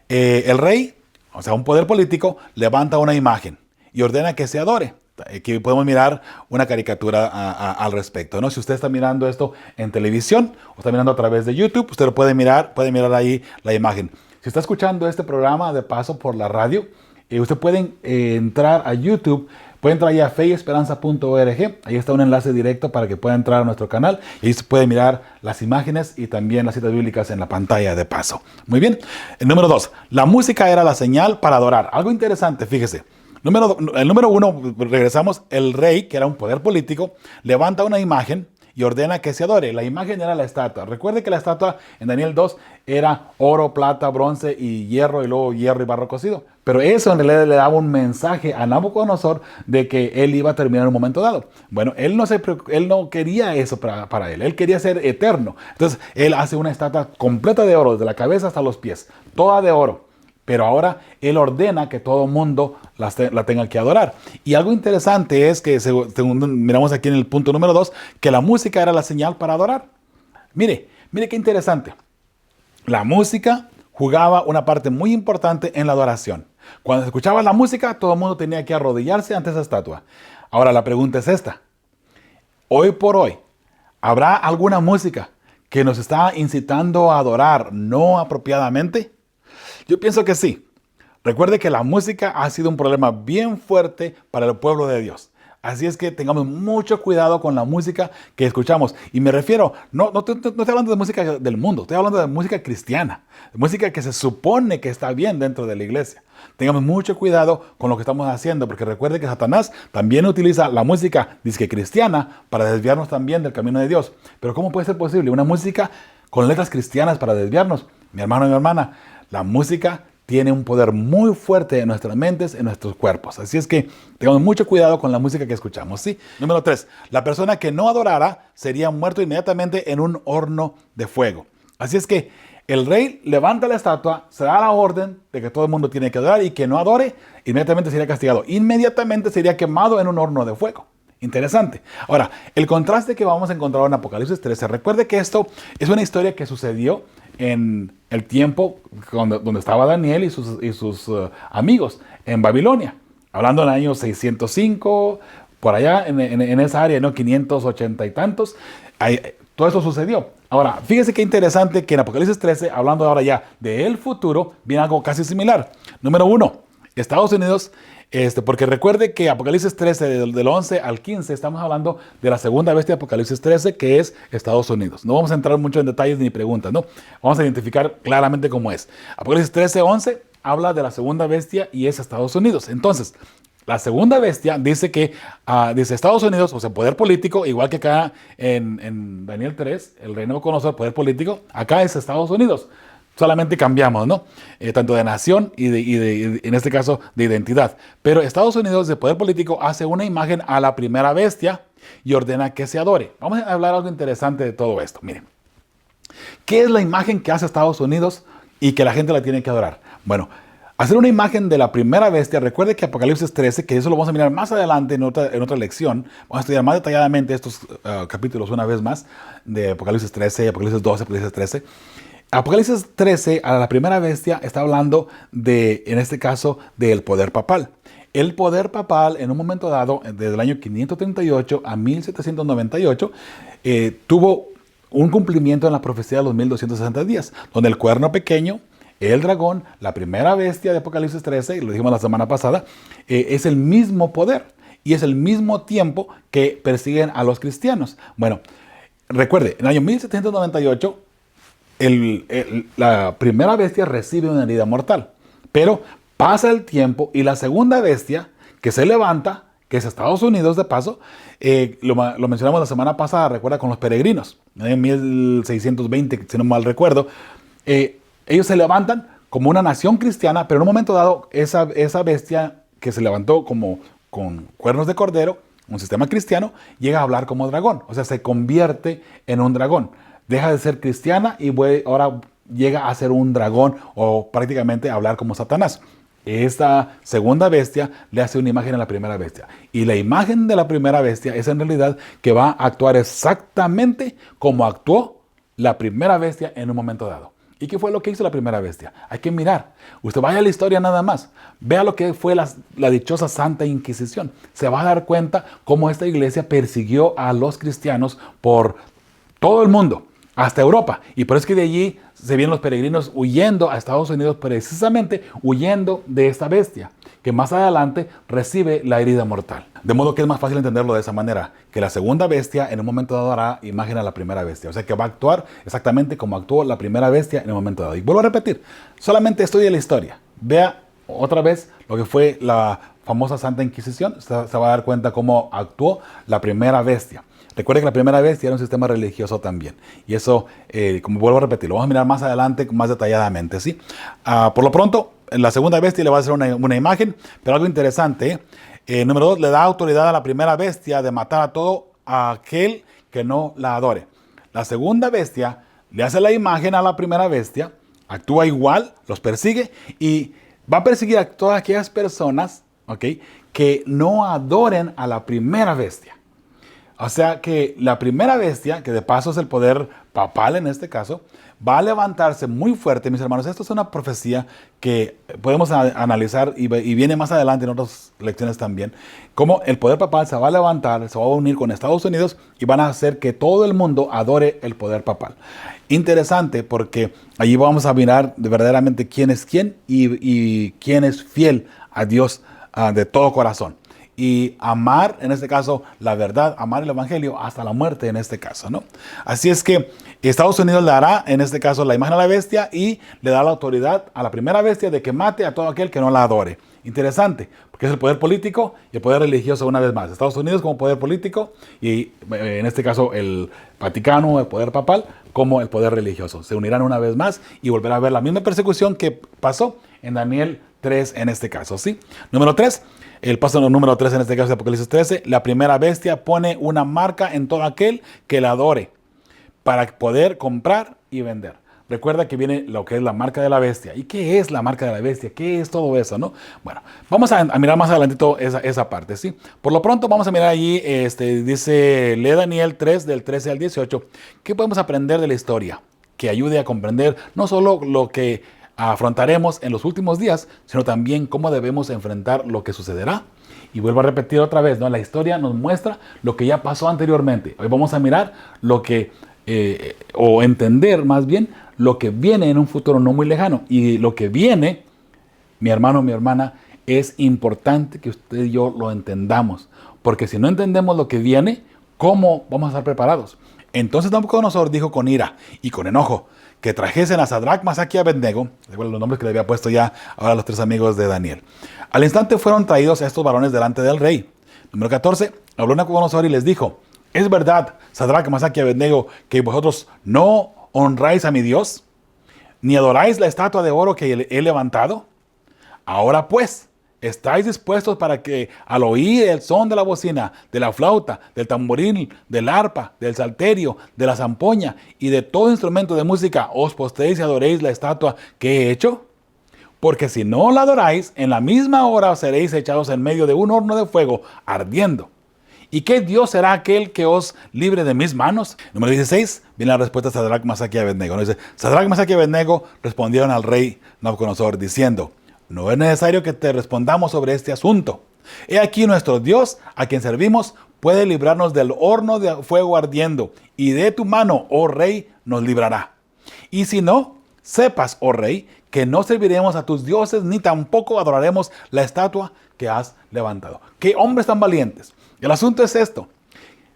El rey, o sea, un poder político, levanta una imagen y ordena que se adore. Aquí podemos mirar una caricatura al respecto, ¿no? Si usted está mirando esto en televisión o está mirando a través de YouTube, usted lo puede mirar ahí la imagen. Si está escuchando este programa de paso por la radio, usted puede entrar a YouTube, puede entrar ahí a feyesperanza.org, ahí está un enlace directo para que pueda entrar a nuestro canal y ahí se puede mirar las imágenes y también las citas bíblicas en la pantalla de paso. Muy bien. El número 2, la música era la señal para adorar. Algo interesante, fíjese. El número 1, regresamos, el rey, que era un poder político, levanta una imagen y ordena que se adore. La imagen era la estatua. Recuerde que la estatua en Daniel 2 era oro, plata, bronce y hierro, y luego hierro y barro cocido. Pero eso en realidad le daba un mensaje a Nabucodonosor de que él iba a terminar en un momento dado. Bueno, él no quería eso para él. Él quería ser eterno. Entonces, él hace una estatua completa de oro, desde la cabeza hasta los pies, toda de oro. Pero ahora él ordena que todo mundo la tenga que adorar. Y algo interesante es que, según miramos aquí en el punto número 2, que la música era la señal para adorar. Mire qué interesante. La música jugaba una parte muy importante en la adoración. Cuando se escuchaba la música, todo el mundo tenía que arrodillarse ante esa estatua. Ahora la pregunta es esta. Hoy por hoy, ¿habrá alguna música que nos está incitando a adorar no apropiadamente? Yo pienso que sí. Recuerde que la música ha sido un problema bien fuerte para el pueblo de Dios. Así es que tengamos mucho cuidado con la música que escuchamos. Y me refiero, no estoy hablando de música del mundo, estoy hablando de música cristiana, de música que se supone que está bien dentro de la iglesia. Tengamos mucho cuidado con lo que estamos haciendo, porque recuerde que Satanás también utiliza la música disque cristiana para desviarnos también del camino de Dios. Pero ¿cómo puede ser posible una música con letras cristianas para desviarnos? Mi hermano y mi hermana, la música tiene un poder muy fuerte en nuestras mentes, en nuestros cuerpos. Así es que tengamos mucho cuidado con la música que escuchamos, ¿sí? Número 3. La persona que no adorara sería muerto inmediatamente en un horno de fuego. Así es que el rey levanta la estatua, se da la orden de que todo el mundo tiene que adorar y que no adore, inmediatamente sería castigado. Inmediatamente sería quemado en un horno de fuego. Interesante. Ahora, el contraste que vamos a encontrar en Apocalipsis 13. Recuerde que esto es una historia que sucedió en el tiempo donde estaba Daniel y sus amigos en Babilonia. Hablando del año 605, por allá en esa área, ¿no? 580 y tantos. Todo eso sucedió. Ahora, fíjese qué interesante que en Apocalipsis 13, hablando ahora ya del futuro, viene algo casi similar. Número 1, Estados Unidos, porque recuerde que Apocalipsis 13, del 11 al 15, estamos hablando de la segunda bestia de Apocalipsis 13, que es Estados Unidos. No vamos a entrar mucho en detalles ni preguntas, ¿no? Vamos a identificar claramente cómo es. Apocalipsis 13, 11 habla de la segunda bestia y es Estados Unidos. Entonces, la segunda bestia dice que, dice Estados Unidos, o sea, poder político, igual que acá en Daniel 3, el reino conoce el poder político, acá es Estados Unidos. Solamente cambiamos, ¿no? Tanto de nación y en este caso, de identidad. Pero Estados Unidos, de poder político, hace una imagen a la primera bestia y ordena que se adore. Vamos a hablar algo interesante de todo esto. Miren, ¿qué es la imagen que hace Estados Unidos y que la gente la tiene que adorar? Bueno, hacer una imagen de la primera bestia. Recuerde que Apocalipsis 13, que eso lo vamos a mirar más adelante en otra lección. Vamos a estudiar más detalladamente estos capítulos una vez más, de Apocalipsis 13, Apocalipsis 12, Apocalipsis 13. Apocalipsis 13, a la primera bestia, está hablando de, en este caso, del poder papal. El poder papal, en un momento dado, desde el año 538 a 1798, tuvo un cumplimiento en la profecía de los 1260 días, donde el cuerno pequeño, el dragón, la primera bestia de Apocalipsis 13, y lo dijimos la semana pasada, es el mismo poder y es el mismo tiempo que persiguen a los cristianos. Bueno, recuerde, en el año 1798, la primera bestia recibe una herida mortal, pero pasa el tiempo y la segunda bestia que se levanta, que es Estados Unidos de paso, lo mencionamos la semana pasada, recuerda, con los peregrinos, en 1620, si no mal recuerdo, ellos se levantan como una nación cristiana, pero en un momento dado, esa bestia que se levantó como con cuernos de cordero, un sistema cristiano, llega a hablar como dragón, o sea, se convierte en un dragón. Deja de ser cristiana y ahora llega a ser un dragón o prácticamente a hablar como Satanás. Esta segunda bestia le hace una imagen a la primera bestia. Y la imagen de la primera bestia es en realidad que va a actuar exactamente como actuó la primera bestia en un momento dado. ¿Y qué fue lo que hizo la primera bestia? Hay que mirar. Usted vaya a la historia nada más. Vea lo que fue la dichosa Santa Inquisición. Se va a dar cuenta cómo esta iglesia persiguió a los cristianos por todo el mundo, hasta Europa. Y por eso es que de allí se vienen los peregrinos huyendo a Estados Unidos, precisamente huyendo de esta bestia, que más adelante recibe la herida mortal. De modo que es más fácil entenderlo de esa manera, que la segunda bestia en un momento dado dará imagen a la primera bestia. O sea que va a actuar exactamente como actuó la primera bestia en un momento dado. Y vuelvo a repetir, solamente estudie la historia. Vea otra vez lo que fue la famosa Santa Inquisición. Se va a dar cuenta cómo actuó la primera bestia. Recuerde que la primera bestia era un sistema religioso también. Y eso, como vuelvo a repetir, lo vamos a mirar más adelante, más detalladamente, ¿sí? Por lo pronto, en la segunda bestia le va a hacer una imagen, pero algo interesante, número 2, le da autoridad a la primera bestia de matar a todo aquel que no la adore. La segunda bestia le hace la imagen a la primera bestia, actúa igual, los persigue y va a perseguir a todas aquellas personas, ¿ok?, que no adoren a la primera bestia. O sea que la primera bestia, que de paso es el poder papal en este caso, va a levantarse muy fuerte, mis hermanos. Esto es una profecía que podemos analizar y viene más adelante en otras lecciones también. Cómo el poder papal se va a levantar, se va a unir con Estados Unidos y van a hacer que todo el mundo adore el poder papal. Interesante porque allí vamos a mirar verdaderamente quién es quién y quién es fiel a Dios de todo corazón. Y amar, en este caso, la verdad, amar el evangelio hasta la muerte en este caso, ¿no? Así es que Estados Unidos le dará, en este caso, la imagen a la bestia y le da la autoridad a la primera bestia de que mate a todo aquel que no la adore. Interesante, porque es el poder político y el poder religioso una vez más. Estados Unidos como poder político y en este caso el Vaticano, el poder papal, como el poder religioso. Se unirán una vez más y volverá a ver la misma persecución que pasó en Daniel 3 en este caso, ¿sí? Número 3. El paso número 3 en este caso de Apocalipsis 13, la primera bestia pone una marca en todo aquel que la adore para poder comprar y vender. Recuerda que viene lo que es la marca de la bestia. ¿Y qué es la marca de la bestia? ¿Qué es todo eso, no? Bueno, vamos a mirar más adelantito esa parte, ¿sí? Por lo pronto vamos a mirar allí, dice, lee Daniel 3 del 13 al 18. ¿Qué podemos aprender de la historia? Que ayude a comprender no solo lo que afrontaremos en los últimos días, sino también cómo debemos enfrentar lo que sucederá. Y vuelvo a repetir otra vez, ¿no? La historia nos muestra lo que ya pasó anteriormente. Hoy vamos a mirar lo que, o entender más bien, lo que viene en un futuro no muy lejano. Y lo que viene, mi hermano, mi hermana, es importante que usted y yo lo entendamos. Porque si no entendemos lo que viene, ¿cómo vamos a estar preparados? Entonces Nabucodonosor dijo con ira y con enojo que trajesen a Sadrach, Mesach y Abednego, recuerden los nombres que le había puesto ya ahora los tres amigos de Daniel. Al instante fueron traídos estos varones delante del rey. Número 14, habló Nabucodonosor y les dijo: ¿es verdad, Sadrach, Mesach y Abednego, que vosotros no honráis a mi Dios, ni adoráis la estatua de oro que he levantado? Ahora pues, ¿estáis dispuestos para que al oír el son de la bocina, de la flauta, del tamboril, del arpa, del salterio, de la zampoña y de todo instrumento de música, os postréis y adoréis la estatua que he hecho? Porque si no la adoráis, en la misma hora seréis echados en medio de un horno de fuego ardiendo. ¿Y qué Dios será aquel que os libre de mis manos? Número 16, viene la respuesta de Sadrach, Mesach y Abednego. ¿No? Dice: Sadrach, Mesach y Abednego respondieron al rey Nabucodonosor diciendo: no es necesario que te respondamos sobre este asunto. He aquí nuestro Dios, a quien servimos, puede librarnos del horno de fuego ardiendo, y de tu mano, oh rey, nos librará. Y si no, sepas, oh rey, que no serviremos a tus dioses, ni tampoco adoraremos la estatua que has levantado. ¡Qué hombres tan valientes! El asunto es esto: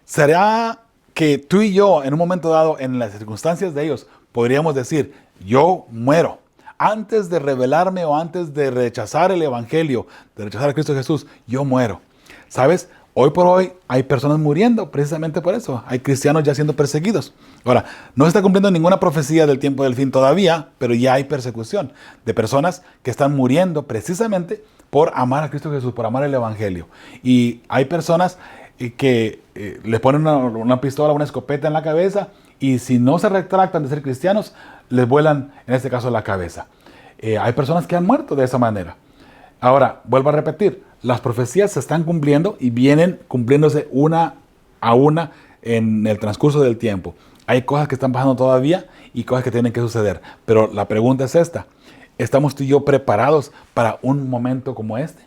¿será que tú y yo, en un momento dado, en las circunstancias de ellos, podríamos decir: yo muero antes de rebelarme o antes de rechazar el evangelio, de rechazar a Cristo Jesús? Yo muero. ¿Sabes? Hoy por hoy hay personas muriendo precisamente por eso. Hay cristianos ya siendo perseguidos. Ahora, no se está cumpliendo ninguna profecía del tiempo del fin todavía, pero ya hay persecución de personas que están muriendo precisamente por amar a Cristo Jesús, por amar el evangelio. Y hay personas que les ponen una pistola, una escopeta en la cabeza, y si no se retractan de ser cristianos, les vuelan, en este caso, la cabeza. Hay personas que han muerto de esa manera. Ahora, vuelvo a repetir, las profecías se están cumpliendo y vienen cumpliéndose una a una en el transcurso del tiempo. Hay cosas que están pasando todavía y cosas que tienen que suceder. Pero la pregunta es esta: ¿estamos tú y yo preparados para un momento como este?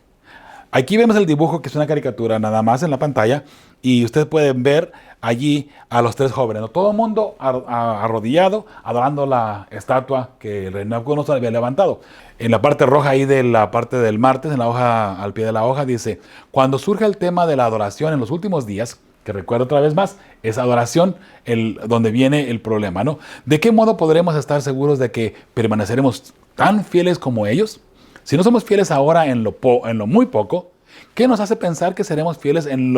Aquí vemos el dibujo, que es una caricatura nada más en la pantalla, y ustedes pueden ver allí a los tres jóvenes, ¿no? Todo el mundo arrodillado, adorando la estatua que el rey Nabucodonosor había levantado. En la parte roja ahí de la parte del martes, en la hoja, al pie de la hoja, dice: cuando surge el tema de la adoración en los últimos días, que recuerdo otra vez más, es adoración donde viene el problema, ¿no? ¿De qué modo podremos estar seguros de que permaneceremos tan fieles como ellos? Si no somos fieles ahora en lo muy poco, ¿qué nos hace pensar que seremos fieles en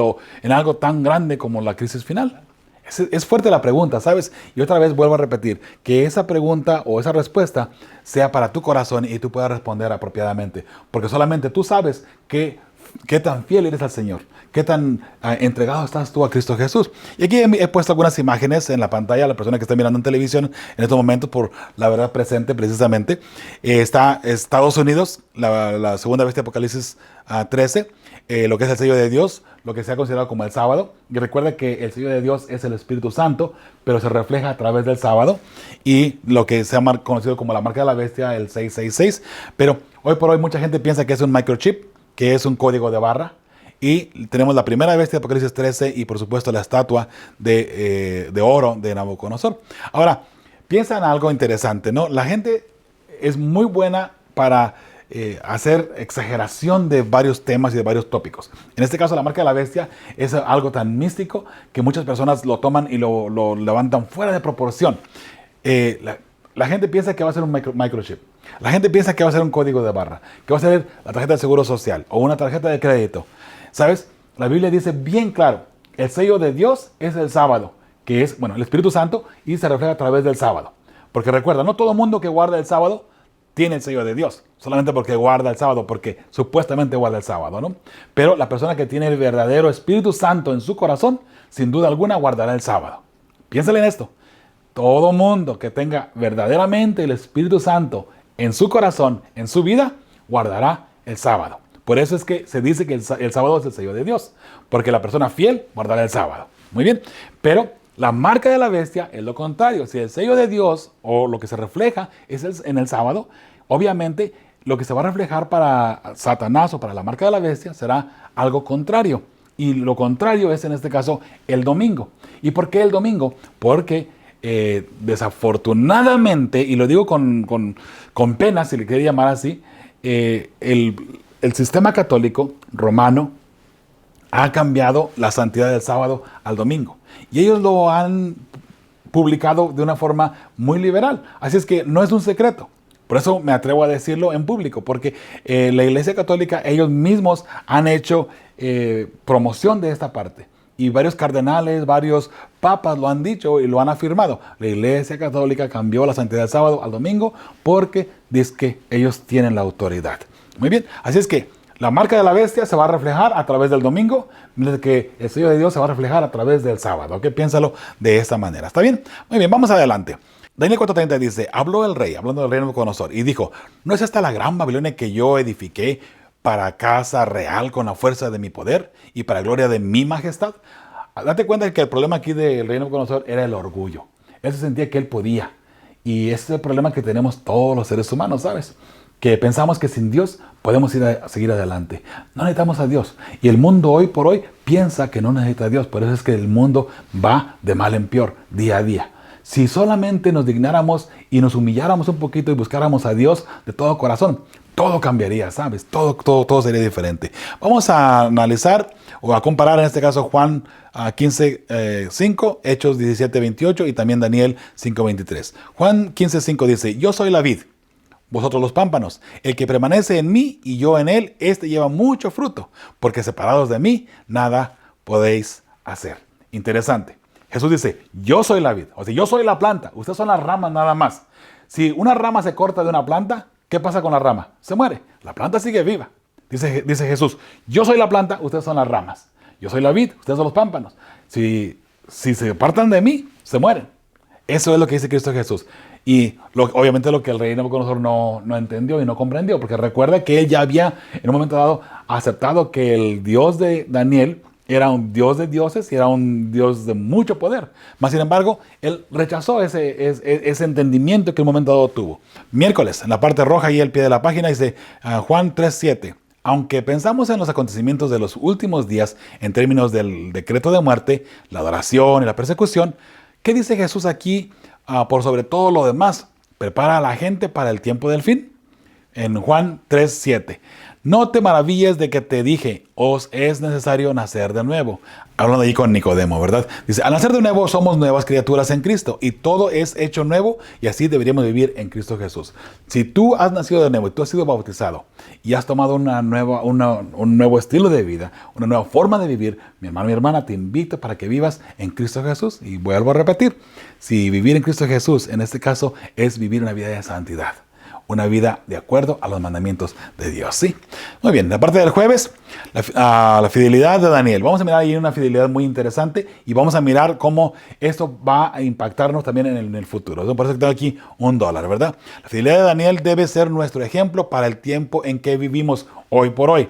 algo tan grande como la crisis final? Es fuerte la pregunta, ¿sabes? Y otra vez vuelvo a repetir, que esa pregunta o esa respuesta sea para tu corazón y tú puedas responder apropiadamente. Porque solamente tú sabes qué tan fiel eres al Señor, qué tan entregado estás tú a Cristo Jesús. Y aquí he puesto algunas imágenes en la pantalla a la persona que está mirando en televisión en estos momentos, por la verdad presente precisamente. Está Estados Unidos, la segunda bestia de Apocalipsis 13, lo que es el sello de Dios, lo que se ha considerado como el sábado. Y recuerda que el sello de Dios es el Espíritu Santo, pero se refleja a través del sábado, y lo que se ha conocido como la marca de la bestia, el 666. Pero hoy por hoy mucha gente piensa que es un microchip, que es un código de barra, y tenemos la primera bestia de Apocalipsis 13 y por supuesto la estatua de oro de Nabucodonosor. Ahora, piensa en algo interesante, ¿no? La gente es muy buena para hacer exageración de varios temas y de varios tópicos. En este caso, la marca de la bestia es algo tan místico que muchas personas lo toman y lo levantan fuera de proporción. La gente piensa que va a ser un microchip. La gente piensa que va a ser un código de barra, que va a ser la tarjeta de seguro social o una tarjeta de crédito. ¿Sabes? La Biblia dice bien claro: el sello de Dios es el sábado, que es, el Espíritu Santo, y se refleja a través del sábado. Porque recuerda, no todo mundo que guarda el sábado tiene el sello de Dios, solamente porque guarda el sábado, porque supuestamente guarda el sábado, ¿no? Pero la persona que tiene el verdadero Espíritu Santo en su corazón, sin duda alguna guardará el sábado. Piénsale en esto: todo mundo que tenga verdaderamente el Espíritu Santo en su corazón, en su vida, guardará el sábado. Por eso es que se dice que el sábado es el sello de Dios, porque la persona fiel guardará el sábado. Muy bien, pero la marca de la bestia es lo contrario. Si el sello de Dios, o lo que se refleja, es en el sábado, obviamente lo que se va a reflejar para Satanás o para la marca de la bestia será algo contrario. Y lo contrario es en este caso el domingo. ¿Y por qué el domingo? Porque desafortunadamente, y lo digo con pena, si le quiere llamar así, el sistema católico romano ha cambiado la santidad del sábado al domingo. Y ellos lo han publicado de una forma muy liberal. Así es que no es un secreto. Por eso me atrevo a decirlo en público, porque la Iglesia Católica, ellos mismos han hecho promoción de esta parte. Y varios cardenales, varios papas lo han dicho y lo han afirmado. La Iglesia Católica cambió la santidad del sábado al domingo porque dice que ellos tienen la autoridad. Muy bien, así es que la marca de la bestia se va a reflejar a través del domingo, mientras que el sello de Dios se va a reflejar a través del sábado. ¿Ok? Piénsalo de esta manera. ¿Está bien? Muy bien, vamos adelante. Daniel 4:30 dice, habló el rey, hablando del rey Nabucodonosor, y dijo, ¿no es esta la gran Babilonia que yo edifiqué para casa real con la fuerza de mi poder y para gloria de mi majestad? Date cuenta que el problema aquí del rey Nabucodonosor era el orgullo. Él se sentía que él podía. Y ese es el problema que tenemos todos los seres humanos, ¿sabes? Que pensamos que sin Dios podemos seguir adelante. No necesitamos a Dios. Y el mundo hoy por hoy piensa que no necesita a Dios. Por eso es que el mundo va de mal en peor, día a día. Si solamente nos dignáramos y nos humilláramos un poquito y buscáramos a Dios de todo corazón, todo cambiaría, ¿sabes? Todo sería diferente. Vamos a analizar o a comparar en este caso Juan 15:5, Hechos 17:28 y también Daniel 5:23. Juan 15:5 dice, yo soy la vid, vosotros los pámpanos. El que permanece en mí y yo en él, este lleva mucho fruto, porque separados de mí, nada podéis hacer. Interesante. Jesús dice, yo soy la vid, o sea, yo soy la planta, ustedes son las ramas nada más. Si una rama se corta de una planta, ¿qué pasa con la rama? Se muere, la planta sigue viva. Dice Jesús, yo soy la planta, ustedes son las ramas. Yo soy la vid, ustedes son los pámpanos. Si se apartan de mí, se mueren. Eso es lo que dice Cristo Jesús. Y obviamente lo que el rey Nabucodonosor no entendió y no comprendió, porque recuerda que él ya había en un momento dado aceptado que el Dios de Daniel era un Dios de dioses y era un Dios de mucho poder. Mas, sin embargo, él rechazó ese entendimiento que en un momento dado tuvo. Miércoles, en la parte roja y al pie de la página, dice Juan 3:7. Aunque pensamos en los acontecimientos de los últimos días en términos del decreto de muerte, la adoración y la persecución, ¿qué dice Jesús aquí por sobre todo lo demás? Prepara a la gente para el tiempo del fin. En Juan 3:7. No te maravilles de que te dije, os es necesario nacer de nuevo. Hablando ahí con Nicodemo, ¿verdad? Dice, al nacer de nuevo somos nuevas criaturas en Cristo y todo es hecho nuevo y así deberíamos vivir en Cristo Jesús. Si tú has nacido de nuevo y tú has sido bautizado y has tomado un nuevo estilo de vida, una nueva forma de vivir, mi hermano, mi hermana, te invito para que vivas en Cristo Jesús. Y vuelvo a repetir, si vivir en Cristo Jesús, en este caso, es vivir una vida de santidad. Una vida de acuerdo a los mandamientos de Dios, ¿sí? Muy bien, la parte del jueves, la fidelidad de Daniel. Vamos a mirar ahí una fidelidad muy interesante y vamos a mirar cómo esto va a impactarnos también en el futuro. Por eso tengo aquí $1, ¿verdad? La fidelidad de Daniel debe ser nuestro ejemplo para el tiempo en que vivimos hoy por hoy.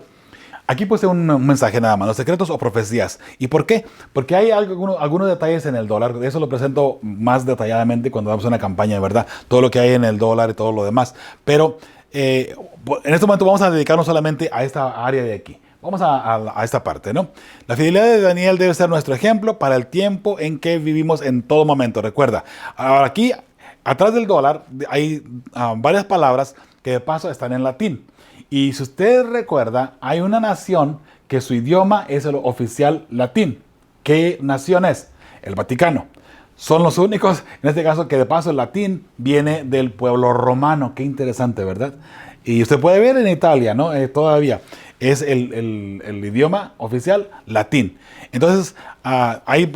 Aquí puse un mensaje nada más, los secretos o profecías. ¿Y por qué? Porque hay algunos detalles en el dólar. Eso lo presento más detalladamente cuando damos una campaña, ¿verdad? Todo lo que hay en el dólar y todo lo demás. Pero en este momento vamos a dedicarnos solamente a esta área de aquí. Vamos a esta parte, ¿no? La fidelidad de Daniel debe ser nuestro ejemplo para el tiempo en que vivimos en todo momento. Recuerda, ahora aquí, atrás del dólar, hay varias palabras que de paso están en latín. Y si usted recuerda, hay una nación que su idioma es el oficial latín. ¿Qué nación es? El Vaticano. Son los únicos, en este caso, que de paso el latín viene del pueblo romano. Qué interesante, ¿verdad? Y usted puede ver en Italia, ¿no? Todavía es el idioma oficial latín. Entonces, hay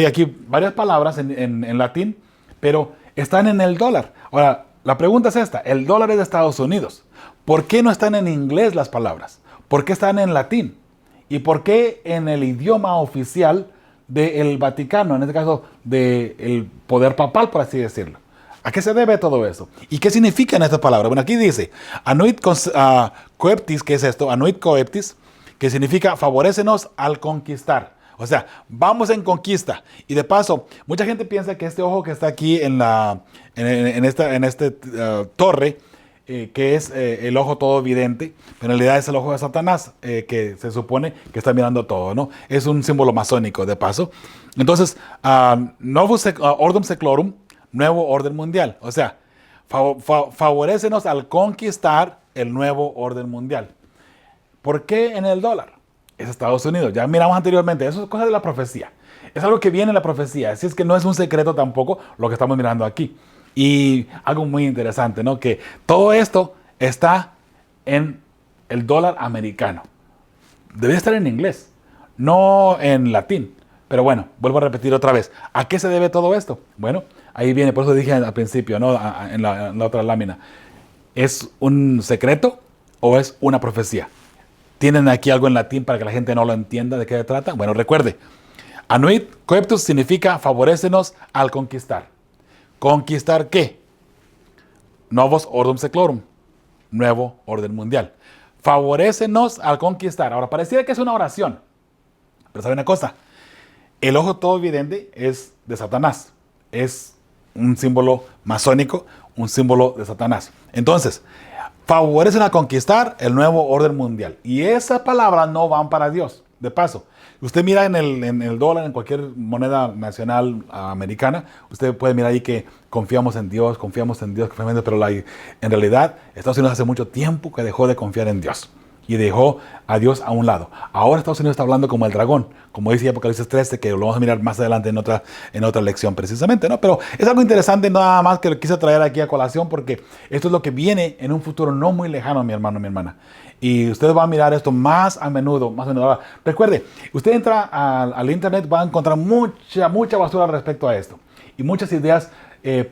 aquí varias palabras en latín, pero están en el dólar. Ahora, la pregunta es esta. El dólar es de Estados Unidos. ¿Por qué no están en inglés las palabras? ¿Por qué están en latín? ¿Y por qué en el idioma oficial del Vaticano, en este caso del poder papal, por así decirlo? ¿A qué se debe todo eso? ¿Y qué significan estas palabras? Bueno, aquí dice, anuit coeptis, ¿qué es esto? Anuit coeptis, que significa favorécenos al conquistar. O sea, vamos en conquista. Y de paso, mucha gente piensa que este ojo que está aquí en esta torre que es el ojo todo vidente, pero en realidad es el ojo de Satanás, que se supone que está mirando todo, ¿no? Es un símbolo masónico, de paso. Entonces, Novus Ordum Seclorum, nuevo orden mundial. O sea, favorécenos al conquistar el nuevo orden mundial. ¿Por qué en el dólar? Es Estados Unidos. Ya miramos anteriormente, eso es cosa de la profecía. Es algo que viene en la profecía, así es que no es un secreto tampoco lo que estamos mirando aquí. Y algo muy interesante, ¿no? Que todo esto está en el dólar americano. Debe estar en inglés, no en latín. Pero bueno, vuelvo a repetir otra vez. ¿A qué se debe todo esto? Bueno, ahí viene, por eso dije al principio, ¿no? En la otra lámina. ¿Es un secreto o es una profecía? ¿Tienen aquí algo en latín para que la gente no lo entienda de qué se trata? Bueno, recuerde. Anuit coeptus significa favorécenos al conquistar. ¿Conquistar qué? Novus Ordum Seclorum, nuevo orden mundial. Favorécenos al conquistar. Ahora, pareciera que es una oración, pero ¿sabe una cosa? El ojo todo vidente es de Satanás. Es un símbolo masónico, un símbolo de Satanás. Entonces, favorecen a conquistar el nuevo orden mundial. Y esas palabras no van para Dios. De paso, usted mira en el dólar, en cualquier moneda nacional americana, usted puede mirar ahí que confiamos en Dios, pero en realidad Estados Unidos hace mucho tiempo que dejó de confiar en Dios y dejó a Dios a un lado. Ahora Estados Unidos está hablando como el dragón, como dice Apocalipsis 13, que lo vamos a mirar más adelante en otra lección precisamente, ¿no? Pero es algo interesante, nada más que lo quise traer aquí a colación, porque esto es lo que viene en un futuro no muy lejano, mi hermano, mi hermana. Y usted va a mirar esto más a menudo, más a menudo. Ahora, recuerde, usted entra al internet, va a encontrar mucha basura al respecto a esto. Y muchas ideas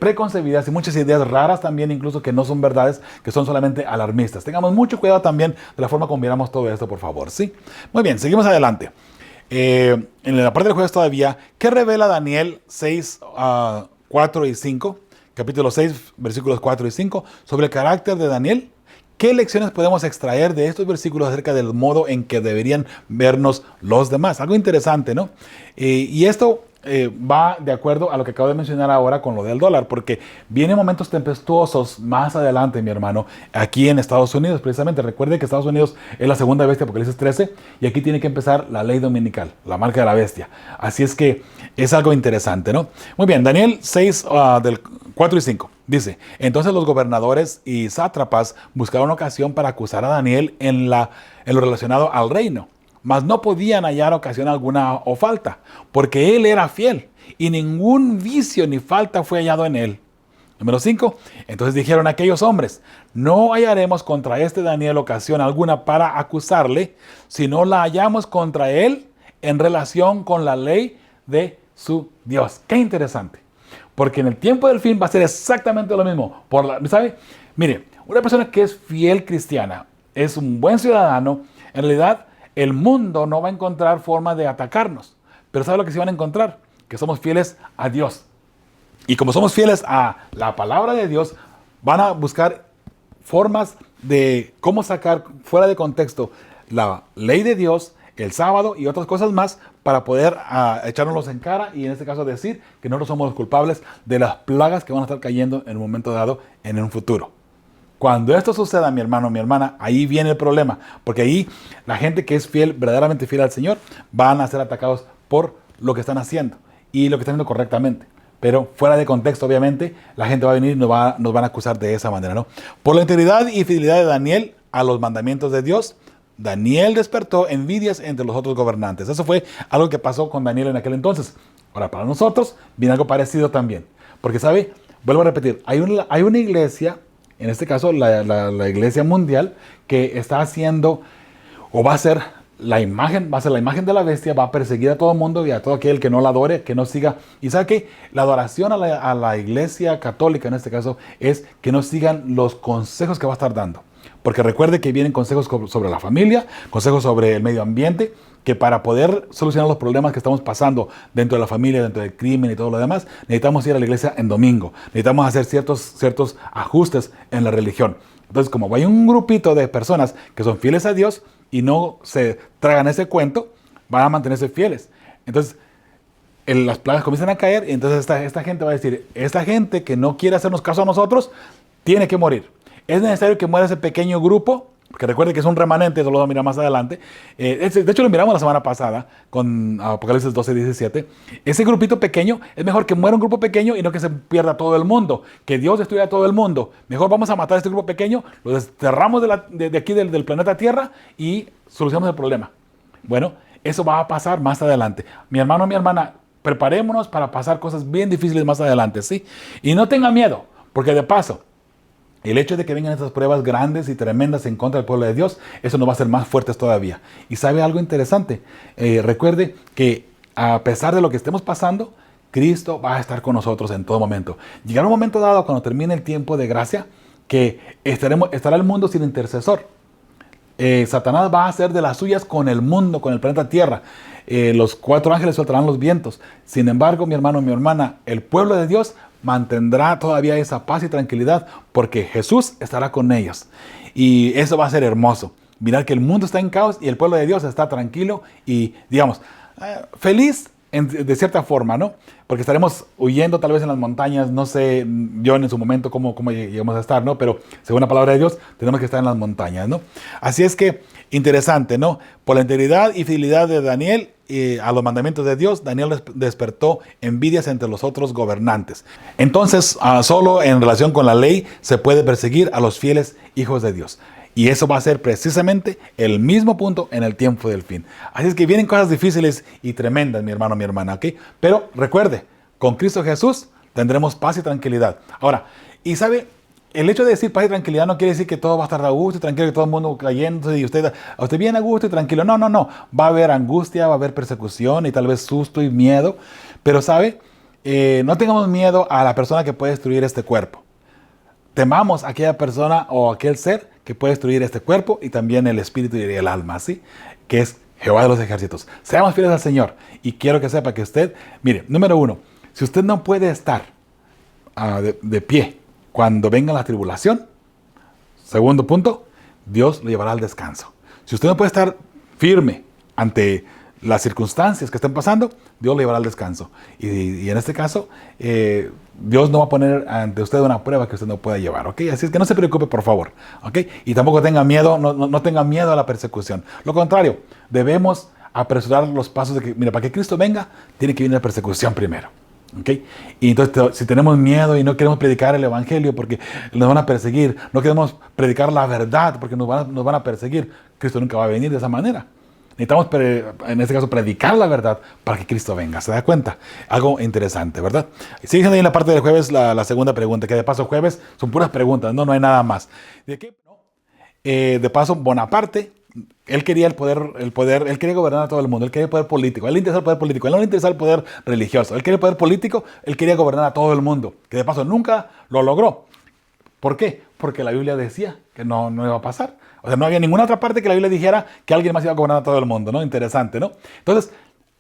preconcebidas y muchas ideas raras también, incluso que no son verdades, que son solamente alarmistas. Tengamos mucho cuidado también de la forma como miramos todo esto, por favor, ¿sí? Muy bien, seguimos adelante. En la parte del jueves todavía, ¿qué revela Daniel 6, 4 y 5? Capítulo 6, versículos 4 y 5, sobre el carácter de Daniel. ¿Qué lecciones podemos extraer de estos versículos acerca del modo en que deberían vernos los demás? Algo interesante, ¿no? Y esto va de acuerdo a lo que acabo de mencionar ahora con lo del dólar, porque vienen momentos tempestuosos más adelante, mi hermano, aquí en Estados Unidos, precisamente. Recuerde que Estados Unidos es la segunda bestia, Apocalipsis 13, y aquí tiene que empezar la ley dominical, la marca de la bestia. Así es que es algo interesante, ¿no? Muy bien, Daniel 6, del 4 y 5. Dice, entonces los gobernadores y sátrapas buscaron ocasión para acusar a Daniel en lo relacionado al reino, mas no podían hallar ocasión alguna o falta, porque él era fiel, y ningún vicio ni falta fue hallado en él. Número 5. Entonces dijeron aquellos hombres, no hallaremos contra este Daniel ocasión alguna para acusarle, si no la hallamos contra él en relación con la ley de su Dios. Qué interesante. Porque en el tiempo del fin va a ser exactamente lo mismo. ¿Sabe? Mire, una persona que es fiel cristiana, es un buen ciudadano, en realidad el mundo no va a encontrar forma de atacarnos. Pero ¿sabe lo que sí van a encontrar? Que somos fieles a Dios. Y como somos fieles a la palabra de Dios, van a buscar formas de cómo sacar fuera de contexto la ley de Dios, el sábado y otras cosas más, para poder echárnoslos en cara y en este caso decir que nosotros somos los culpables de las plagas que van a estar cayendo en un momento dado en un futuro. Cuando esto suceda, mi hermano, mi hermana, ahí viene el problema, porque ahí la gente que es fiel, verdaderamente fiel al Señor, van a ser atacados por lo que están haciendo y lo que están haciendo correctamente. Pero fuera de contexto, obviamente, la gente va a venir y nos van a acusar de esa manera, ¿no? Por la integridad y fidelidad de Daniel a los mandamientos de Dios, Daniel despertó envidias entre los otros gobernantes. Eso fue algo que pasó con Daniel en aquel entonces. Ahora, para nosotros viene algo parecido también. Porque, ¿sabe? Vuelvo a repetir, hay una iglesia, en este caso la iglesia mundial, que está haciendo, o va a ser la imagen de la bestia, va a perseguir a todo el mundo y a todo aquel que no la adore, que no siga. Y ¿sabe qué? La adoración a la iglesia católica, en este caso, es que no sigan los consejos que va a estar dando. Porque recuerde que vienen consejos sobre la familia, consejos sobre el medio ambiente, que para poder solucionar los problemas que estamos pasando dentro de la familia, dentro del crimen y todo lo demás, necesitamos ir a la iglesia en domingo. Necesitamos hacer ciertos ajustes en la religión. Entonces, como hay un grupito de personas que son fieles a Dios y no se tragan ese cuento, van a mantenerse fieles. Entonces, las plagas comienzan a caer y entonces esta gente va a decir, esta gente que no quiere hacernos caso a nosotros, tiene que morir. Es necesario que muera ese pequeño grupo, porque recuerde que es un remanente, eso lo vamos a mirar más adelante. De hecho, lo miramos la semana pasada con Apocalipsis 12:17. Ese grupito pequeño, es mejor que muera un grupo pequeño y no que se pierda todo el mundo, que Dios destruya a todo el mundo. Mejor vamos a matar a este grupo pequeño, lo desterramos de aquí del planeta Tierra y solucionamos el problema. Bueno, eso va a pasar más adelante. Mi hermano, mi hermana, preparémonos para pasar cosas bien difíciles más adelante, ¿sí? Y no tenga miedo, porque de paso, el hecho de que vengan estas pruebas grandes y tremendas en contra del pueblo de Dios, eso nos va a hacer más fuertes todavía. Y sabe algo interesante, recuerde que a pesar de lo que estemos pasando, Cristo va a estar con nosotros en todo momento. Llegará un momento dado, cuando termine el tiempo de gracia, que estará el mundo sin intercesor. Satanás va a hacer de las suyas con el mundo, con el planeta Tierra. Los 4 ángeles soltarán los vientos. Sin embargo, mi hermano, mi hermana, el pueblo de Dios mantendrá todavía esa paz y tranquilidad porque Jesús estará con ellos. Y eso va a ser hermoso. Mirar que el mundo está en caos y el pueblo de Dios está tranquilo y, digamos, feliz de cierta forma, ¿no? Porque estaremos huyendo tal vez en las montañas, no sé yo en su momento cómo llegamos a estar, ¿no? Pero según la palabra de Dios, tenemos que estar en las montañas, ¿no? Así es que, interesante, ¿no? Por la integridad y fidelidad de Daniel a los mandamientos de Dios, Daniel despertó envidias entre los otros gobernantes. Entonces, solo en relación con la ley se puede perseguir a los fieles hijos de Dios. Y eso va a ser precisamente el mismo punto en el tiempo del fin. Así es que vienen cosas difíciles y tremendas, mi hermano, mi hermana, ¿ok? Pero recuerde, con Cristo Jesús tendremos paz y tranquilidad. Ahora, y sabe, el hecho de decir paz y tranquilidad no quiere decir que todo va a estar a gusto y tranquilo, que todo el mundo cayéndose y usted bien a gusto y tranquilo. No, no, no. Va a haber angustia, va a haber persecución y tal vez susto y miedo. Pero sabe, no tengamos miedo a la persona que puede destruir este cuerpo. Temamos a aquella persona o aquel ser que puede destruir este cuerpo y también el espíritu y el alma, ¿sí? Que es Jehová de los ejércitos. Seamos fieles al Señor. Y quiero que sepa que usted, mire, número 1, si usted no puede estar de pie cuando venga la tribulación, segundo punto, Dios lo llevará al descanso. Si usted no puede estar firme ante las circunstancias que estén pasando, Dios lo llevará al descanso. Y en este caso, Dios no va a poner ante usted una prueba que usted no pueda llevar, ¿ok? Así es que no se preocupe, por favor, ¿ok? Y tampoco tenga miedo, no tenga miedo a la persecución. Lo contrario, debemos apresurar los pasos de que, mira, para que Cristo venga, tiene que venir la persecución primero, ¿ok? Y entonces, si tenemos miedo y no queremos predicar el evangelio porque nos van a perseguir, no queremos predicar la verdad porque nos van a perseguir, Cristo nunca va a venir de esa manera. Necesitamos, en este caso, predicar la verdad para que Cristo venga. ¿Se da cuenta? Algo interesante, ¿verdad? Sigue ahí en la parte del jueves la segunda pregunta, que de paso jueves son puras preguntas, no hay nada más. ¿De qué? De paso, Bonaparte, él quería el poder, él quería gobernar a todo el mundo, él quería el poder político, a él le interesaba el poder político, a él no le interesaba el poder religioso, él quería el poder político, él quería gobernar a todo el mundo, que de paso nunca lo logró. ¿Por qué? Porque la Biblia decía que no iba a pasar. O sea, no había ninguna otra parte que la Biblia dijera que alguien más iba a gobernar a todo el mundo, ¿no? Interesante, ¿no? Entonces,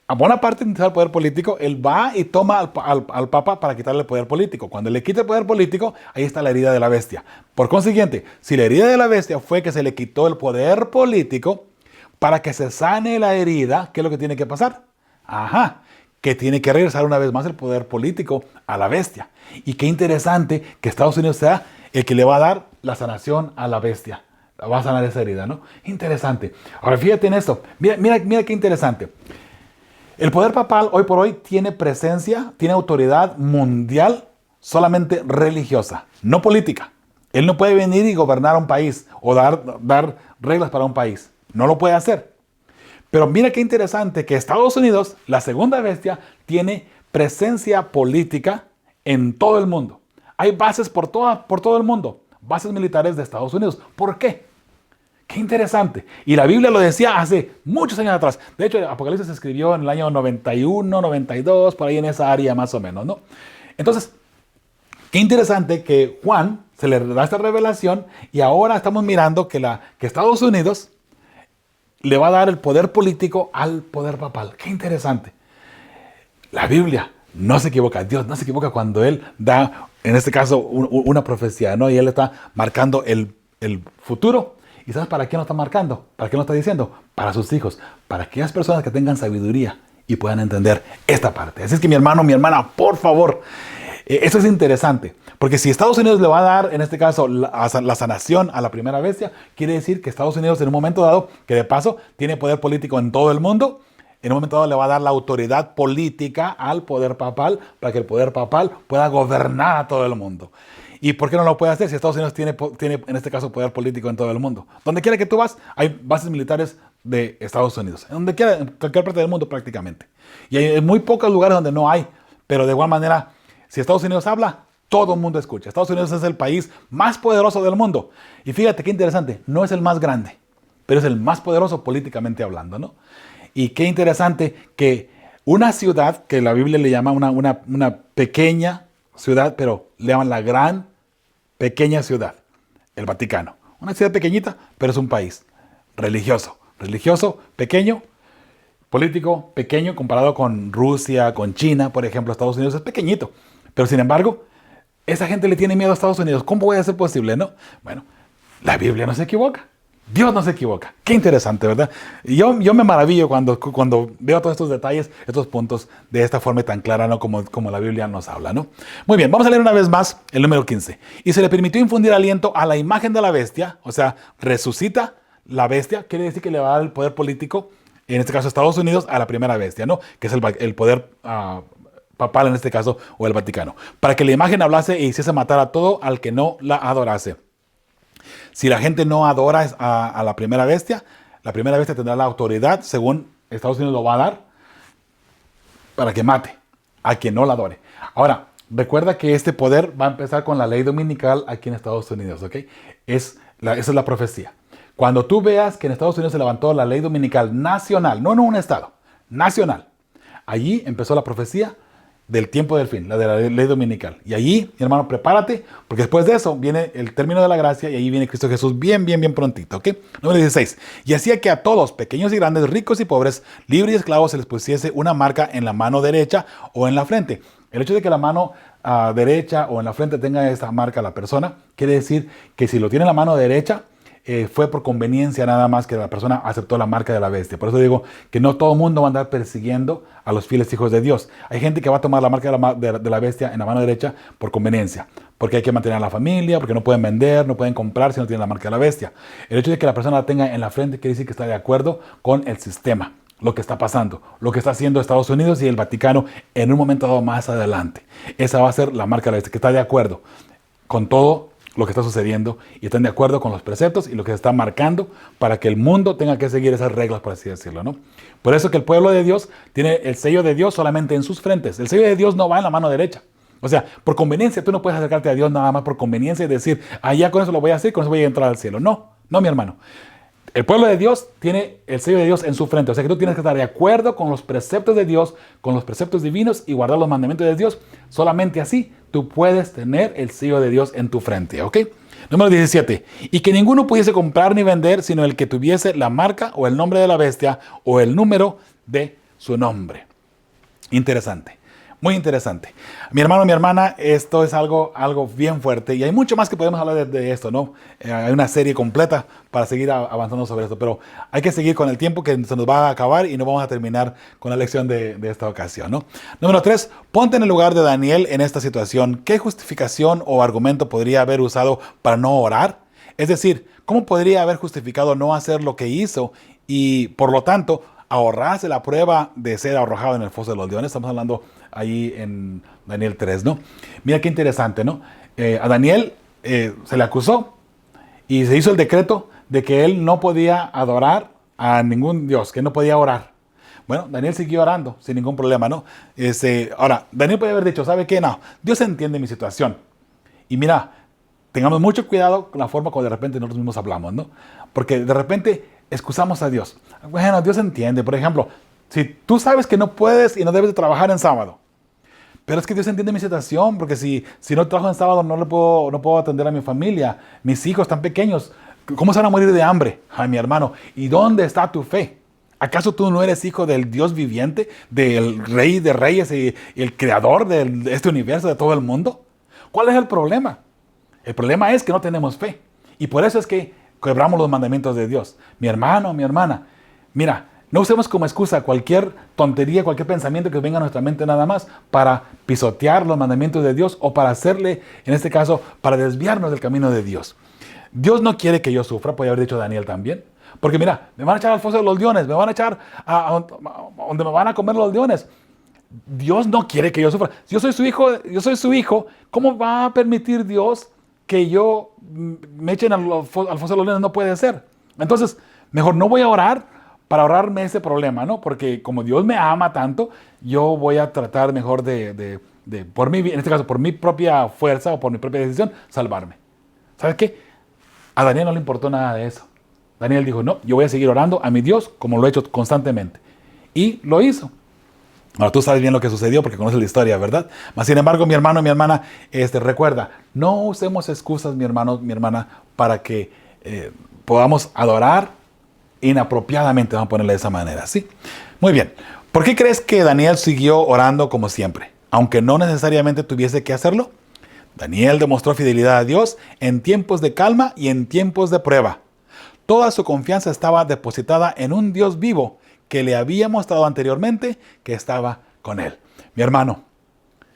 a Bonaparte interesaba el poder político, él va y toma al Papa para quitarle el poder político. Cuando le quita el poder político, ahí está la herida de la bestia. Por consiguiente, si la herida de la bestia fue que se le quitó el poder político, para que se sane la herida, ¿qué es lo que tiene que pasar? Que tiene que regresar una vez más el poder político a la bestia. Y qué interesante que Estados Unidos sea el que le va a dar la sanación a la bestia. Va a sanar esa herida, ¿no? Interesante. Ahora, fíjate en esto. Mira qué interesante. El poder papal hoy por hoy tiene presencia, tiene autoridad mundial solamente religiosa, no política. Él no puede venir y gobernar un país o dar reglas para un país. No lo puede hacer. Pero mira qué interesante que Estados Unidos, la segunda bestia, tiene presencia política en todo el mundo. Hay bases por todo el mundo. Bases militares de Estados Unidos. ¿Por qué? Qué interesante. Y la Biblia lo decía hace muchos años atrás. De hecho, Apocalipsis se escribió en el año 91, 92, por ahí en esa área más o menos, ¿no? Entonces, qué interesante que Juan se le da esta revelación y ahora estamos mirando que Estados Unidos le va a dar el poder político al poder papal. Qué interesante. La Biblia no se equivoca. Dios no se equivoca cuando Él da, en este caso, una profecía, ¿no? Y Él está marcando el futuro. ¿Y sabes para qué lo está marcando? ¿Para qué lo está diciendo? Para sus hijos. Para aquellas personas que tengan sabiduría y puedan entender esta parte. Así es que mi hermano, mi hermana, por favor, eso es interesante. Porque si Estados Unidos le va a dar, en este caso, la sanación a la primera bestia, quiere decir que Estados Unidos en un momento dado, que de paso tiene poder político en todo el mundo, en un momento dado le va a dar la autoridad política al poder papal para que el poder papal pueda gobernar a todo el mundo. ¿Y por qué no lo puede hacer si Estados Unidos tiene en este caso poder político en todo el mundo? Donde quiera que tú vas, hay bases militares de Estados Unidos. En donde quiera, en cualquier parte del mundo prácticamente. Y hay muy pocos lugares donde no hay. Pero de igual manera, si Estados Unidos habla, todo el mundo escucha. Estados Unidos es el país más poderoso del mundo. Y fíjate qué interesante, no es el más grande, pero es el más poderoso políticamente hablando, ¿no? Y qué interesante que una ciudad, que la Biblia le llama una pequeña ciudad, pero le llaman la gran pequeña ciudad, el Vaticano. Una ciudad pequeñita, pero es un país religioso. Religioso, pequeño, político, pequeño, comparado con Rusia, con China, por ejemplo. Estados Unidos es pequeñito. Pero sin embargo, esa gente le tiene miedo a Estados Unidos. ¿Cómo puede ser posible, no? Bueno, la Biblia no se equivoca. Dios no se equivoca. Qué interesante, ¿verdad? Y yo me maravillo cuando veo todos estos detalles, estos puntos de esta forma tan clara, ¿no? Como la Biblia nos habla, ¿no? Muy bien, vamos a leer una vez más el número 15. Y se le permitió infundir aliento a la imagen de la bestia, o sea, resucita la bestia, quiere decir que le va a dar el poder político, en este caso Estados Unidos, a la primera bestia, ¿no? Que es el poder papal en este caso, o el Vaticano. Para que la imagen hablase e hiciese matar a todo al que no la adorase. Si la gente no adora a la primera bestia tendrá la autoridad, según Estados Unidos lo va a dar, para que mate a quien no la adore. Ahora, recuerda que este poder va a empezar con la ley dominical aquí en Estados Unidos, ¿ok? Esa es la profecía. Cuando tú veas que en Estados Unidos se levantó la ley dominical nacional, no en un estado, nacional, allí empezó la profecía del tiempo del fin, la de la ley dominical. Y allí, mi hermano, prepárate, porque después de eso viene el término de la gracia y ahí viene Cristo Jesús bien prontito, ¿ok? Número 16. Y hacía que a todos, pequeños y grandes, ricos y pobres, libres y esclavos, se les pusiese una marca en la mano derecha o en la frente. El hecho de que la mano derecha o en la frente tenga esta marca la persona, quiere decir que si lo tiene en la mano derecha, fue por conveniencia nada más que la persona aceptó la marca de la bestia. Por eso digo que no todo el mundo va a andar persiguiendo a los fieles hijos de Dios. Hay gente que va a tomar la marca de la bestia en la mano derecha por conveniencia, porque hay que mantener a la familia, porque no pueden vender, no pueden comprar si no tienen la marca de la bestia. El hecho de que la persona la tenga en la frente quiere decir que está de acuerdo con el sistema, lo que está pasando, lo que está haciendo Estados Unidos y el Vaticano en un momento dado más adelante. Esa va a ser la marca de la bestia, que está de acuerdo con todo lo que está sucediendo y están de acuerdo con los preceptos y lo que se está marcando para que el mundo tenga que seguir esas reglas, por así decirlo, ¿no? Por eso que el pueblo de Dios tiene el sello de Dios solamente en sus frentes. El sello de Dios no va en la mano derecha. O sea, por conveniencia, tú no puedes acercarte a Dios nada más por conveniencia y decir, ya con eso lo voy a hacer, con eso voy a entrar al cielo. No, mi hermano. El pueblo de Dios tiene el sello de Dios en su frente. O sea que tú tienes que estar de acuerdo con los preceptos de Dios, con los preceptos divinos y guardar los mandamientos de Dios. Solamente así tú puedes tener el sello de Dios en tu frente, ¿ok? Número 17. Y que ninguno pudiese comprar ni vender, sino el que tuviese la marca o el nombre de la bestia o el número de su nombre. Interesante. Muy interesante. Mi hermano, mi hermana, esto es algo bien fuerte y hay mucho más que podemos hablar de esto, ¿no? Hay una serie completa para seguir avanzando sobre esto, pero hay que seguir con el tiempo que se nos va a acabar y no vamos a terminar con la lección de esta ocasión, ¿no? Número 3, ponte en el lugar de Daniel en esta situación. ¿Qué justificación o argumento podría haber usado para no orar? Es decir, ¿cómo podría haber justificado no hacer lo que hizo y, por lo tanto, ahorrarse la prueba de ser arrojado en el foso de los leones? Estamos hablando ahí en Daniel 3, ¿no? Mira qué interesante, ¿no? A Daniel se le acusó y se hizo el decreto de que él no podía adorar a ningún dios, que no podía orar. Bueno, Daniel siguió orando sin ningún problema, ¿no? Ahora, Daniel puede haber dicho, ¿sabe qué? No, Dios entiende mi situación. Y mira, tengamos mucho cuidado con la forma como de repente nosotros mismos hablamos, ¿no? Porque de repente excusamos a Dios. Bueno, Dios entiende. Por ejemplo, si tú sabes que no puedes y no debes de trabajar en sábado, pero es que Dios entiende mi situación, porque si no trabajo en sábado no puedo atender a mi familia, mis hijos tan pequeños, ¿cómo se van a morir de hambre? Ay, mi hermano, ¿y dónde está tu fe? ¿Acaso tú no eres hijo del Dios viviente, del Rey de Reyes y el creador de este universo, de todo el mundo? ¿Cuál es el problema? El problema es que no tenemos fe. Y por eso es que quebramos los mandamientos de Dios. Mi hermano, mi hermana, mira, No usemos como excusa cualquier tontería, cualquier pensamiento que venga a nuestra mente nada más para pisotear los mandamientos de Dios o para hacerle, en este caso, para desviarnos del camino de Dios. Dios no quiere que yo sufra, puede haber dicho Daniel también. Porque mira, me van a echar al foso de los leones, me van a echar a donde me van a comer los leones. Dios no quiere que yo sufra. Si yo soy su hijo, ¿cómo va a permitir Dios que yo me echen al foso de los leones? No puede ser. Entonces, mejor no voy a orar para ahorrarme ese problema, ¿no? Porque como Dios me ama tanto, yo voy a tratar mejor por mí, en este caso, por mi propia fuerza o por mi propia decisión, salvarme. ¿Sabes qué? A Daniel no le importó nada de eso. Daniel dijo, no, yo voy a seguir orando a mi Dios como lo he hecho constantemente. Y lo hizo. Ahora tú sabes bien lo que sucedió porque conoces la historia, ¿verdad? Mas sin embargo, mi hermano, mi hermana, recuerda, no usemos excusas, mi hermano, mi hermana, para que podamos adorar inapropiadamente, vamos a ponerle de esa manera, ¿sí? Muy bien. ¿Por qué crees que Daniel siguió orando como siempre, aunque no necesariamente tuviese que hacerlo? Daniel demostró fidelidad a Dios en tiempos de calma y en tiempos de prueba. Toda su confianza estaba depositada en un Dios vivo que le había mostrado anteriormente que estaba con él. Mi hermano,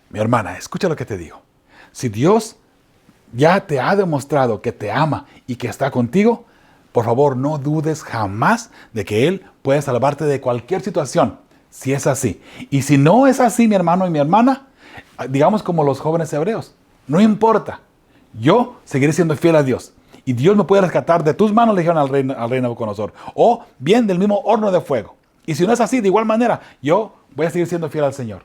mi hermana, escucha lo que te digo. Si Dios ya te ha demostrado que te ama y que está contigo, por favor, no dudes jamás de que Él puede salvarte de cualquier situación, si es así. Y si no es así, mi hermano y mi hermana, digamos como los jóvenes hebreos, no importa, yo seguiré siendo fiel a Dios. Y Dios me puede rescatar de tus manos, le dijeron al rey Nabucodonosor, o bien del mismo horno de fuego. Y si no es así, de igual manera, yo voy a seguir siendo fiel al Señor.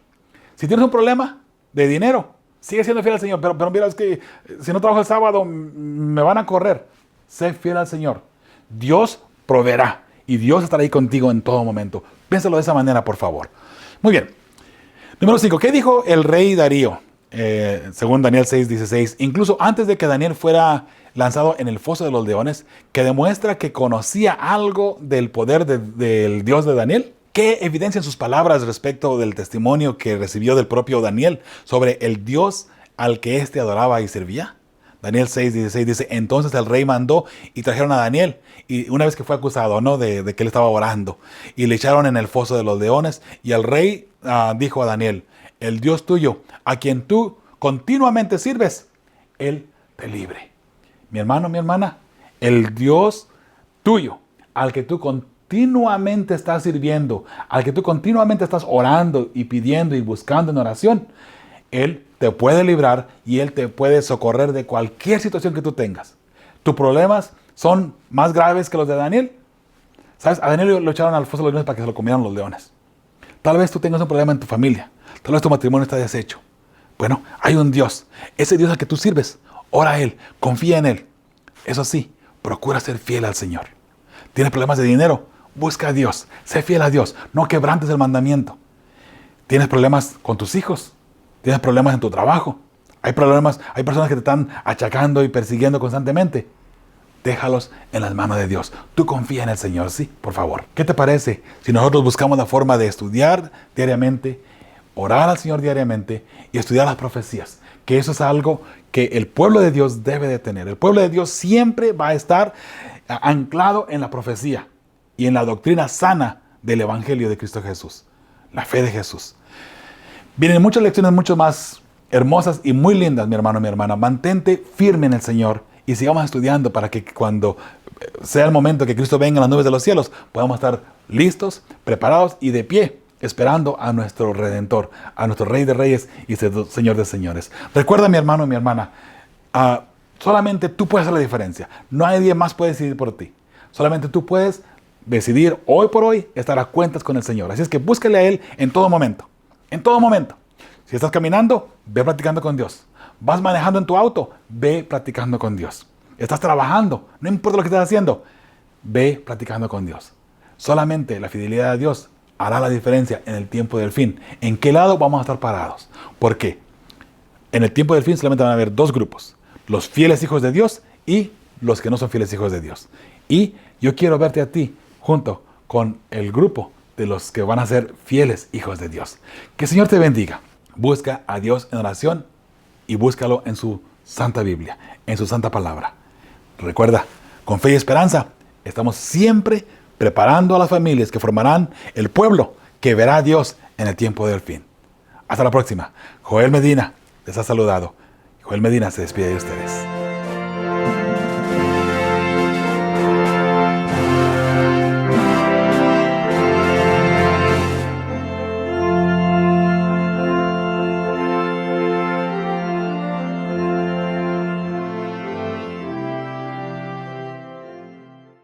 Si tienes un problema de dinero, sigue siendo fiel al Señor. Pero mira, es que si no trabajo el sábado, me van a correr. Sé fiel al Señor. Dios proveerá y Dios estará ahí contigo en todo momento. Piénsalo de esa manera, por favor. Muy bien. Número 5. ¿Qué dijo el rey Darío? Según Daniel 6:16, incluso antes de que Daniel fuera lanzado en el foso de los leones, que demuestra que conocía algo del poder del Dios de Daniel. ¿Qué evidencia en sus palabras respecto del testimonio que recibió del propio Daniel sobre el Dios al que éste adoraba y servía? Daniel 6:16 dice, entonces el rey mandó y trajeron a Daniel, y una vez que fue acusado, ¿no?, de que él estaba orando, y le echaron en el foso de los leones, y el rey dijo a Daniel, el Dios tuyo, a quien tú continuamente sirves, Él te libre. Mi hermano, mi hermana, el Dios tuyo, al que tú continuamente estás sirviendo, al que tú continuamente estás orando y pidiendo y buscando en oración, Él te puede librar y Él te puede socorrer de cualquier situación que tú tengas. ¿Tus problemas son más graves que los de Daniel? ¿Sabes? A Daniel lo echaron al foso de los leones para que se lo comieran los leones. Tal vez tú tengas un problema en tu familia. Tal vez tu matrimonio está deshecho. Bueno, hay un Dios. Ese Dios al que tú sirves, ora a Él, confía en Él. Eso sí, procura ser fiel al Señor. ¿Tienes problemas de dinero? Busca a Dios. Sé fiel a Dios. No quebrantes el mandamiento. ¿Tienes problemas con tus hijos? ¿Tienes problemas en tu trabajo? Hay personas que te están achacando y persiguiendo constantemente. Déjalos en las manos de Dios. Tú confía en el Señor, sí, por favor. ¿Qué te parece si nosotros buscamos la forma de estudiar diariamente, orar al Señor diariamente y estudiar las profecías? Que eso es algo que el pueblo de Dios debe de tener. El pueblo de Dios siempre va a estar anclado en la profecía y en la doctrina sana del Evangelio de Cristo Jesús. La fe de Jesús. Vienen muchas lecciones mucho más hermosas y muy lindas, mi hermano, mi hermana. Mantente firme en el Señor y sigamos estudiando para que cuando sea el momento que Cristo venga en las nubes de los cielos, podamos estar listos, preparados y de pie, esperando a nuestro Redentor, a nuestro Rey de Reyes y Señor de Señores. Recuerda, mi hermano, mi hermana, solamente tú puedes hacer la diferencia. Nadie más puede decidir por ti. Solamente tú puedes decidir hoy por hoy estar a cuentas con el Señor. Así es que búscale a Él en todo momento. En todo momento. Si estás caminando, ve practicando con Dios. Vas manejando en tu auto, ve practicando con Dios. Estás trabajando, no importa lo que estés haciendo, ve practicando con Dios. Solamente la fidelidad a Dios hará la diferencia en el tiempo del fin. ¿En qué lado vamos a estar parados? ¿Por qué? En el tiempo del fin solamente van a haber dos grupos. Los fieles hijos de Dios y los que no son fieles hijos de Dios. Y yo quiero verte a ti junto con el grupo de los que van a ser fieles hijos de Dios. Que el Señor te bendiga. Busca a Dios en oración y búscalo en su Santa Biblia, en su Santa Palabra. Recuerda, con fe y esperanza, estamos siempre preparando a las familias que formarán el pueblo que verá a Dios en el tiempo del fin. Hasta la próxima. Joel Medina les ha saludado. Joel Medina se despide de ustedes.